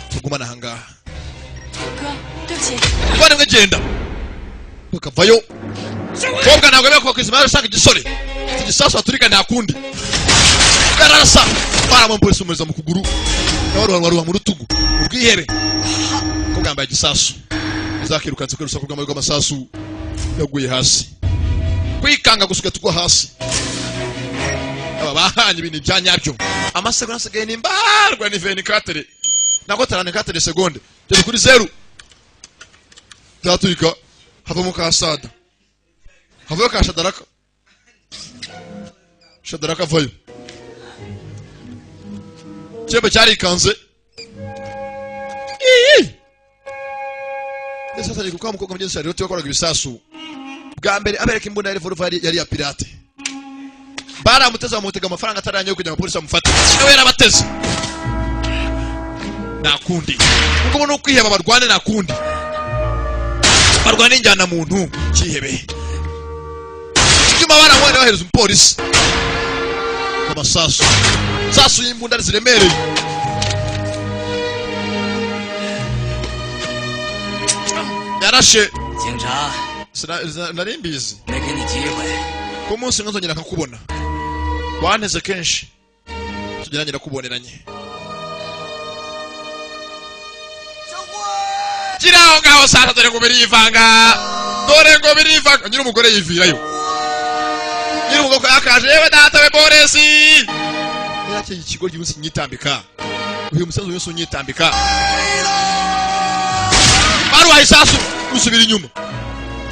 A: tugumana hangaha bane ngegenda ukavayo kobwa ntabwo beko kwizima arashaka igisore igisasu aturika nakundi garasa baramumpolisi umuriza mu kuguru nabaruhanwa mu rutugu ubwihebe kobwa mbaye igisasu zakirukanze ko rusaku rw'amazi rw'amasasu yaguye hasi kwikanga gusuka tugwa hasi aba bahanye ibintu byanyabyo amasegonda asigaye nimbarwa ni 24 nako 34 segonde turi kuri 0 zaturika havamo ka Asada havayo ka Shadaraka vayo chembe cyari kanze sasa ni kukamu kwa mjenzi rero tukoraga ibisasu bwa mbere abereka imbunda ya revolver yari ya pirate baramuteza bamutega amafaranga ataranye yo kujya mu polisi amufata nawe yarabateze nakundi kuko no kwiheba barwane nakundi barwane injyana muntu kihebe cyuma baramwone bahereza umupolisi amasasu sasu y'imbunda ziremereye yarashe narimbizi ko munsi nzongera nkakubona wanteze kenshi tugeranye nakuboneranye kiraho ngaho sasa dore ngo birivanga nyiri umugore yivirayo nyiri umugore yakaje yewe data we Boresi yake ikigo cy'umunsi nyitambika uyu musaza wese unyitambika baru ayisasu usubira inyuma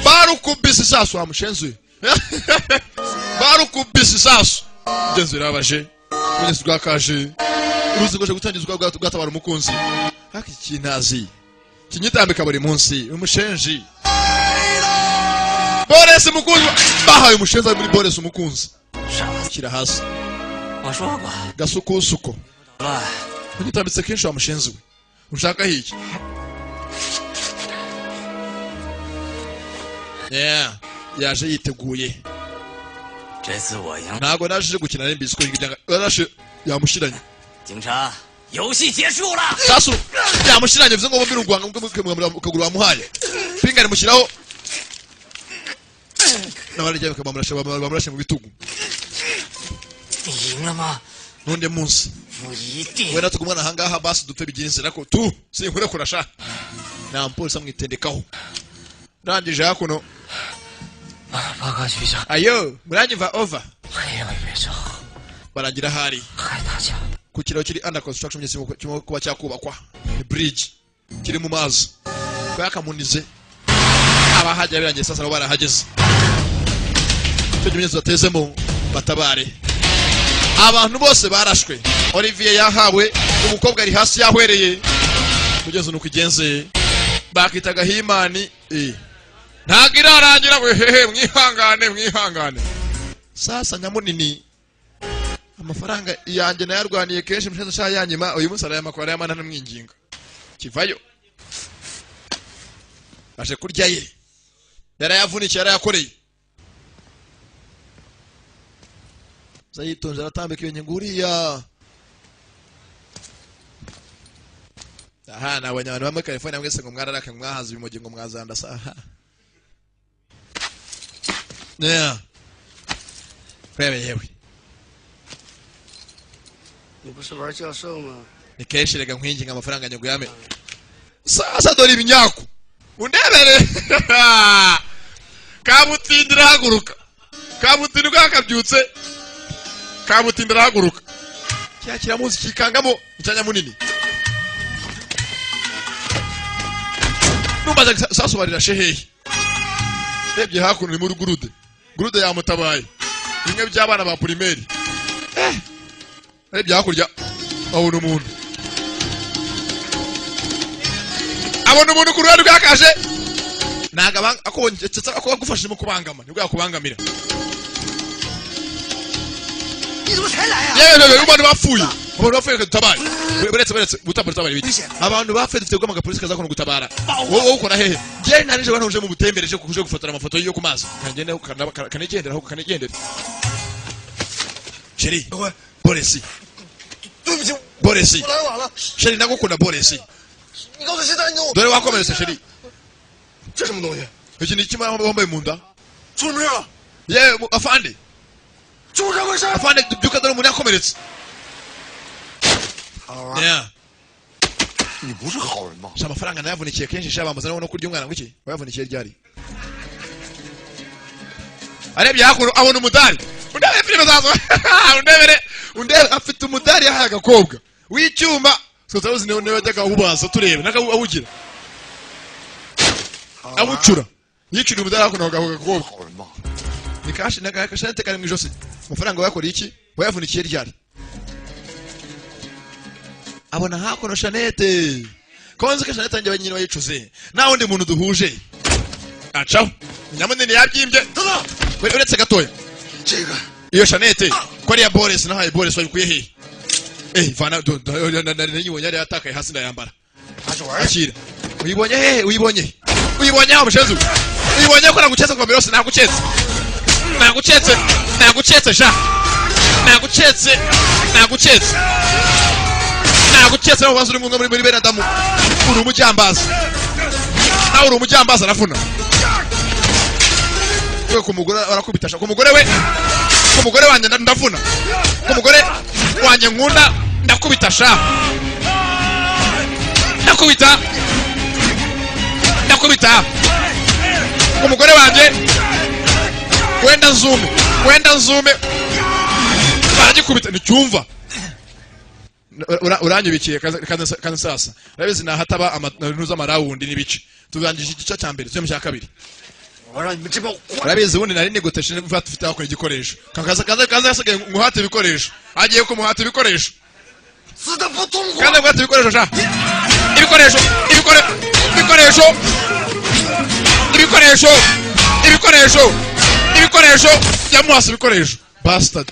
A: baru kubisi sasu amushenzuye baru kubisi sasu genzo rabaje mwese twakaje uruzi goje gutangizwa bwatabara umukunzi haki kinazi kinyitambika buri munsi umushenji Boresi mukunzi bahaye umushenza muri Boresi umukunzi kira hasi gasuko ugitambitse kenshi wa mushenzi we ushaka hiki yaje yiteguye ntabwo naje gukina n'imbizi ko yarashe yamushiranye sasu yamushiranye bivuze ngo bombi rugwanga ukaguru wamuhaye fingari mushyiraho nabarije bamurashe mu bitugu nonde munsi wena tugumana hangaha basi dupfe bigira inzira ko tu sinkure kurasha na polisi amwitendekaho rangije hakuno
B: 报告局长，
A: ayo muranyumva over
B: 黑影乐章
A: baragira hari
B: 还打架，
A: ku kiraro kiri under construction kirimo kuba cyakubakwa ni bridge kiri mu mazi bakamunize abahajya birangiye sasa nabo barahageze cyo kimenyetso batezemo batabare abantu bose barashwe Olivier yahawe umukobwa ari hasi yahwereye kugeza nuko igenze bakitaga Himani ntago irarangira we hehe mwihangane sasa nyamunini amafaranga yanjye nayarwaniye kenshi mshaza sha yanyima uyu munsi arayamakora yamana namwinginga kivayo aje kurya ye yarayavunikiye yarayakoreye zayitonze aratambika ibintu nguriya aha nabonye abantu bamwe California mwese ngo mwararaka mwahaza ibimogi ngo mwazanda saha yeah yewe
C: 你不是玩教授吗？
A: ni kenshi rega nkwinginga amafaranga nyago yame sasa dore ibinyaku undebere kabutindira haguruka kabutindira akabyutse kabutindira haguruka cyakira muzi kikangamo icyanya munini numbaza sasa barira shehehe rebye hakuno ni muri gurude yamutabaye bimwe by'abana ba primaire rebye hakurya abona umuntu ku ruhande rwakaje naga akongetse akugufashije mu kubangama nibwo yakubangamira yewe abantu bapfuye gutabara beretse gutabara ibiki abantu bapfuye dufite gwamaga polisi kaza kono gutabara wowe ukora hehe je narije abantu uje mu butembereje kuje gufotora amafoto yo ku mazi kangende kanigendera aho kanigendera Sheri polisi Boresi Sheri ndagukunda Boresi
C: 你告诉现在你
A: dore wakomeretse Sheri
C: 这什么东西？
A: iki ni kimwe wambaye mu nda
C: 出什么事了？
A: yewe afande
C: 出什么事？
A: afande byuka dore umuntu yakomeretse
C: 好啊！
A: yeah
C: 你不是好人吗？
A: sha amafaranga nayavunikiye kenshi sha bamaze no kurya umwana ngiki wayavunikiye ryari arebye hakuno abona umudari undebe filime zazo undebe afite umudari yahaye agakobwa w'icyuma sotaruzi ne wajyaga ubaza turebe naka awugira abucura yicira umudari hakuno agakobwa
C: 好人吗？
A: nikashi nakashante kari mwijosi amafaranga yakora iki wayavunikiye ryari abona hakuno Shanete konze ka Shanete njye banyine bayicuze naho ndi muntu duhuje acaho nyamunini yabyimbye uretse gatoya
C: 这个
A: iyo Shanete ko ari ya Boris nahaye Boris wabikuye he vana nibonye ari atakaye hasi ndayambara
C: 他是玩
A: akira uyibonye he uyibonye aho mushenzu uyibonye ko nagucetse kwa Mirose nagucetse sha nagucetse aho bazuri mu muri bene Adamu uri umujyambaza nawe uri umujyambaza arafuna we kumugore arakubitasha kumugore wanjye ndavuna kumugore wanjye nkunda ndakubitasha ndakubita kumugore wanjye wenda nzume baragikubita nicyumva uranyubikiye kandi sasa urabizi nahataba amanuza amarawundi n'ibice tuzangije igice cya mbere cyo mu cya kabiri
C: 我让你们这帮坏
A: urabizi ubundi nari nigoteshe niba tufite akora igikoresho kaza yasigaye muhata ibikoresho agiye kumuhata ibikoresho
C: 死的不痛快。
A: kandi muhata ibikoresho sha ibikoresho yamuhasa ibikoresho bastard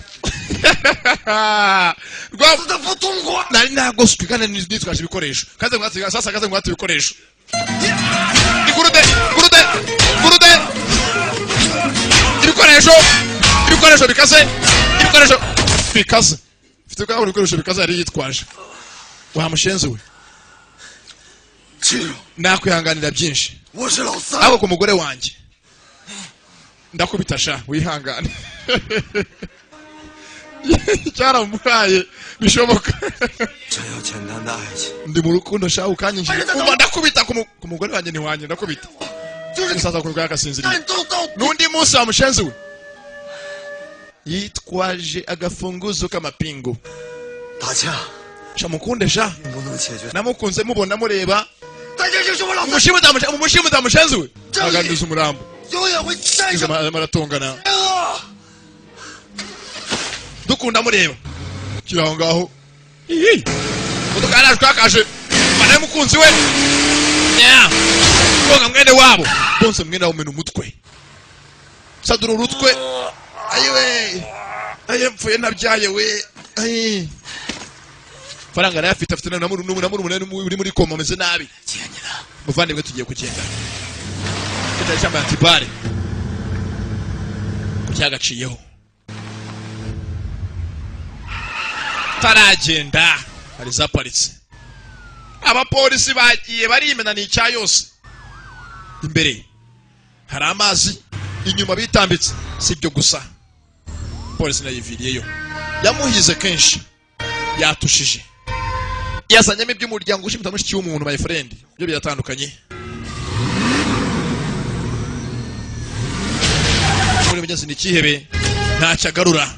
C: 死的不痛快。
A: nari nagoswe kandi nitwaje ibikoresho kandi mwatse sasa kaza muhata ibikoresho gurude ibikoresho bikaze mfite kwa ibikoresho bikaze yari yitwaje wamushenze we
C: 这个
A: nakwihanganira byinshi
C: 我是老三。
A: abo ku mugore wanjye ndakubitasha wihangane cyaramuhaye bishoboka
G: 真有简单的爱情。
A: ndi mu rukundo sha ukanyinjira umva ndakubita ku mugore wanjye ni wanjye ndakubita sasa kuruka yakasinziriye n'undi munsi wa mushenzi we yitwaje agafunguzo k'amapingu shamukunde sha namukunze mubona mureba umushimu mushenzi we aganduza umurambo maratongana dukunda mureba kiraho ngaho modoka yaraje twakaje bana mukunzi we konga mwene wabo bonse mwene wumena umutwe sadura urutwe ayiwe ayempfuye nabyaye we ayi faranga arayafite afite na muri uri muri koma meze nabi muvandimwe tugiye kugenda kitari cyamba antibare kucyagaciyeho taragenda ari zaparitse abapolisi bagiye barimena n'icya yose imbere hari amazi inyuma bitambitse sibyo gusa polisi nayiviriyeyo yamuhize kenshi yatushije yazanyemo iby'umuryango ushimita mushiki w'umuntu my friend byo biratandukanye muri mugezi nikihebe ntacyo agarura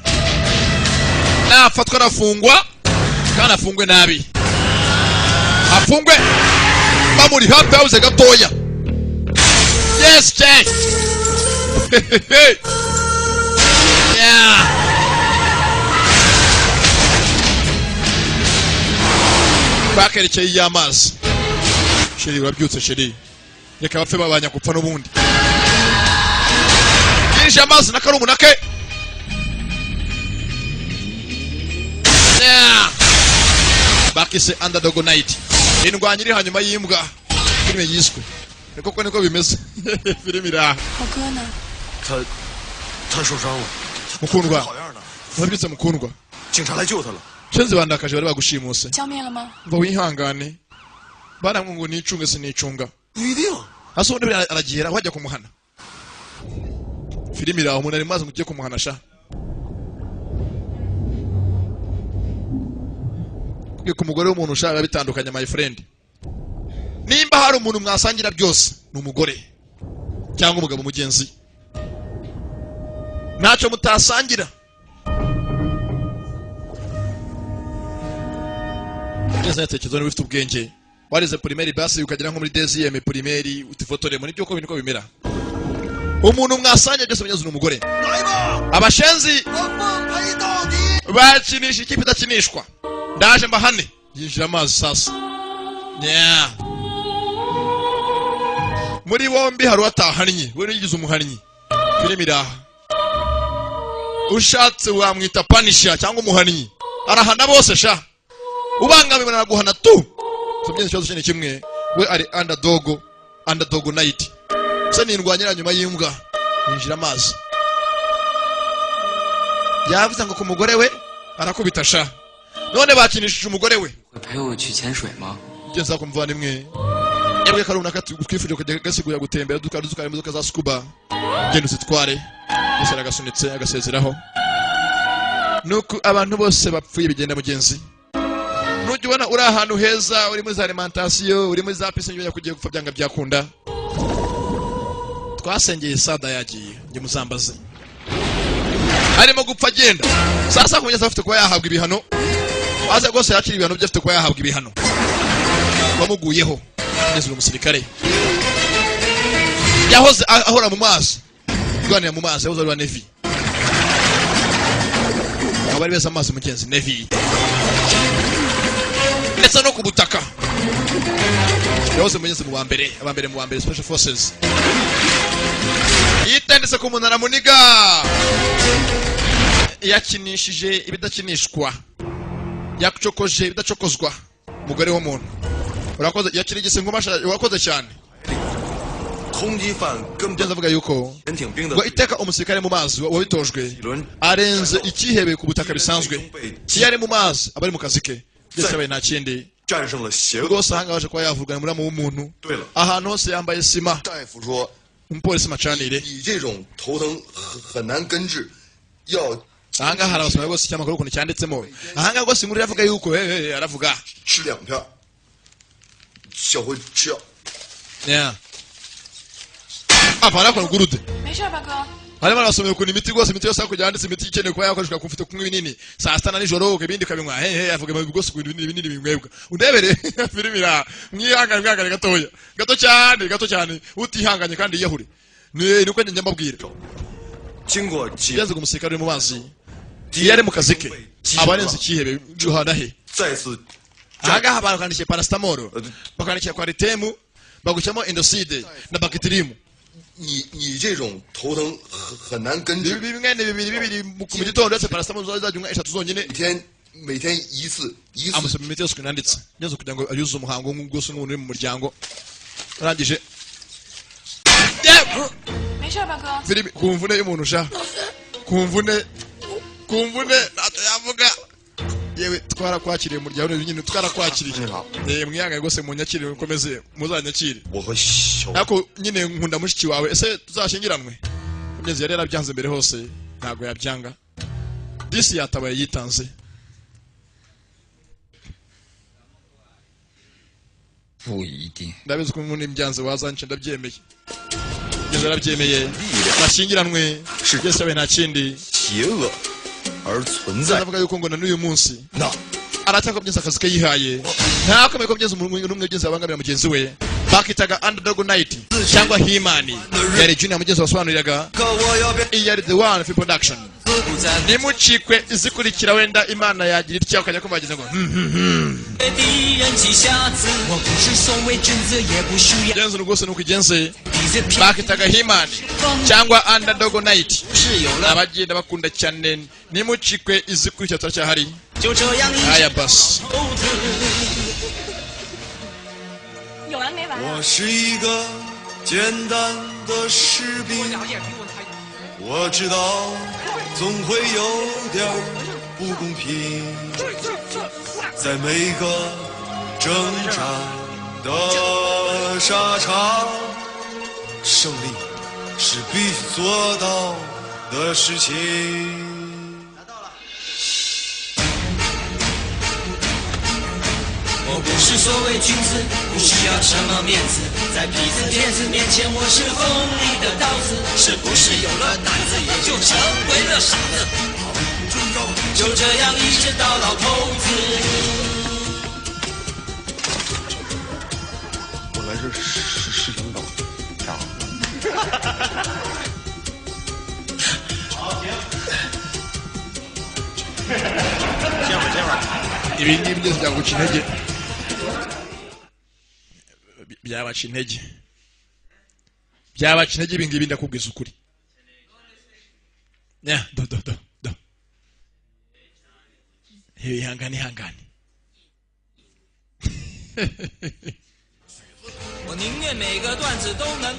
A: nafatwa arafungwa kandi afungwe nabi afungwe bamuri hafi yabuze gatoya yes check yeah bakerekeye y'amazi sheri urabyutse sheri reka bapfe babanya gupfa n'ubundi yinjije amazi n'akarumu nake bakise Underdog Night indwanyi iri hanyuma y'imbwa filime yiswe niko bimeze filime iraha
H: 他受伤了
A: mukundwa wabyutse mukundwa
H: 警察来救他了
A: Chenzi bandakaje bari bagushimuse
E: 浇灭了吗？
A: ngo wihangane baramwe ngo nicunge sinicunga
H: 不一定
A: asonde aragihera wajya kumuhana filime iraho umuntu ari maze ngo ugiye kumuhana sha kuko ku mugore w'umuntu ushaka bitandukanye my friend nimba hari umuntu mwasangira byose ni umugore cyangwa umugabo mugenzi ntacyo mutasangira Jeza yatekerezo ni bifite ubwenge warize primaire basi ukagera nko muri deuxième primaire utifotore muri byo ko biniko bimera umuntu mwasanye byose munyeze n'umugore abashenzi bakinisha ikipe idakinishwa ndaje mbahane yinjira amazi sasa yeah muri bombi hari watahannye we yigize umuhannyi filime iraha ushatse wamwita panisha cyangwa umuhannyi arahana bose sha ubangamiwe na guhana tu tubyenze ikibazo cyane kimwe we ari underdog night se nindwanyira nyuma y'imbwa yinjira amazi yavuze ngo ku mugore we arakubita sha none bakinishije umugore we
B: 陪我去潜水吗？
A: Jeza kumuvandimwe yabwe karuna twifuje kujya gasigura gutembera dukari imodoka za scuba genda uzitware yose aragasунitse agasezeraho nuko abantu bose bapfuye bigenda mugenzi nujya ubona uri ahantu heza uri muri za alimentation uri muri za pisine njya kugiye gupfa byanga byakunda twasengeye sada yagiye nge muzambaze arimo gupfa agenda sasa kumugeza afite kuba yahabwa ibihano waze rwose yakira ibihano byo afite kuba yahabwa ibihano bamuguyeho neza umusirikare yahoze ahora mu mazi rwanira mu mazi yahoze ari wa Navy abari beza amazi mugenzi Navy ndetse no ku butaka yahoze mugenzi mu bambere special forces yitendetse ku munara muniga yakinishije ibidakinishwa yakucokoje ibidacokozwa umugore w'umuntu urakoze yakiri igisengumasha urakoze cyane
H: 通缉犯根本
A: ndavuga yuko
H: 潜艇兵的
A: ngo iteka umusirikare mu mazi wabitojwe arenze ikihebe ku butaka bisanzwe yari mu mazi abari mu kazi ke byose baye nta kindi
H: 战胜了邪恶
A: rwose ahanga baje kuba yavugana muri w'umuntu ahantu hose yambaye sima
H: 大夫说
A: umupolisi macanire
H: 你这种头疼很难根治，要
A: ahanga hari abasoma bose cyamakuru ukuntu cyanditsemo ahanga rwose inkuru yavuga yuko aravuga
H: 吃2片，小辉吃药。
A: yeah apana kwa gurude
F: 没事吧，哥？
A: harimo arasomera ukuntu imiti rwose imiti yose hakurya yanditse imiti ikeneye kuba yakoreshwa kumfite kunywa ibinini saa sita na nijoro ibindi kabinywa hehe avuga mu rwose ukuntu ibinini binywebwa undebere filimi ira mwihangane gatoya gato cyane utihanganye kandi yiyahure ni uko njye mbabwira yaze kumusirikare mu mazi yari mu kazi ke abarenze ikihebe juhana he aha abantu kandikiye paracetamol bakandikira kwa ritemu bagushyamo endoside na bacterium
H: 你这种头疼很难根治。
A: bibiri mu gitondo ndetse paracetamol zajya eshatu zonyine
H: 每天一次。
A: amusoma imiti yose kunanditse neza kugira ngo ayuze umuhango nk'ubwose nk'umuntu uri mu muryango arangije
F: 没事吧，哥？
A: filimi ku mvune y'umuntu sha ku mvune ntacyo yavuga yewe twarakwakiriye mu ryawe nyine twarakwakiriye mwihangane rwose munyakire mukomeze muzanyakire ariko nyine nkunda mushiki wawe ese tuzashyingiranwe kugeza yari yarabyanze mbere hose ntabwo yabyanga disi yatabaye yitanze ndabizi ko umuntu imbyanze wazanyica ndabyemeye kugeza yarabyemeye nashyingiranwe byose yabaye nta kindi ndavuga yuko ngo na n'uyu munsi aracyakora byinshi akazi ke yihaye ntakomeye ko byinshi umuntu n'umwe byinshi abangamira mugenzi we bakitaga underdog night cyangwa himani yari junior mugenzi wasobanuriraga iyi yari the one for production nimucikwe izikurikira wenda imana yagira itya ukajya kumva bagize ngo genze rwose nuko igenze bakitaga himani cyangwa underdog night abagenda bakunda cyane nimucikwe izikurikira turacyahari aya basi
F: 有完没完啊？
K: 我是一个简单的士兵，我知道总会有点不公平，在每个征战的沙场，胜利是必须做到的事情。
L: 我不是所谓君子，不需要什么面子，在痞子骗子面前，我是锋利的刀子。是不是有了胆子，也就成为了傻子？就这样一直到老头子。
H: 我来这是领导，啥？ibi
A: ngibi byose byaguca intege byabaca intege ibi ngibi ndakubwiza ukuri do ihangane
L: 我宁愿每个段子都能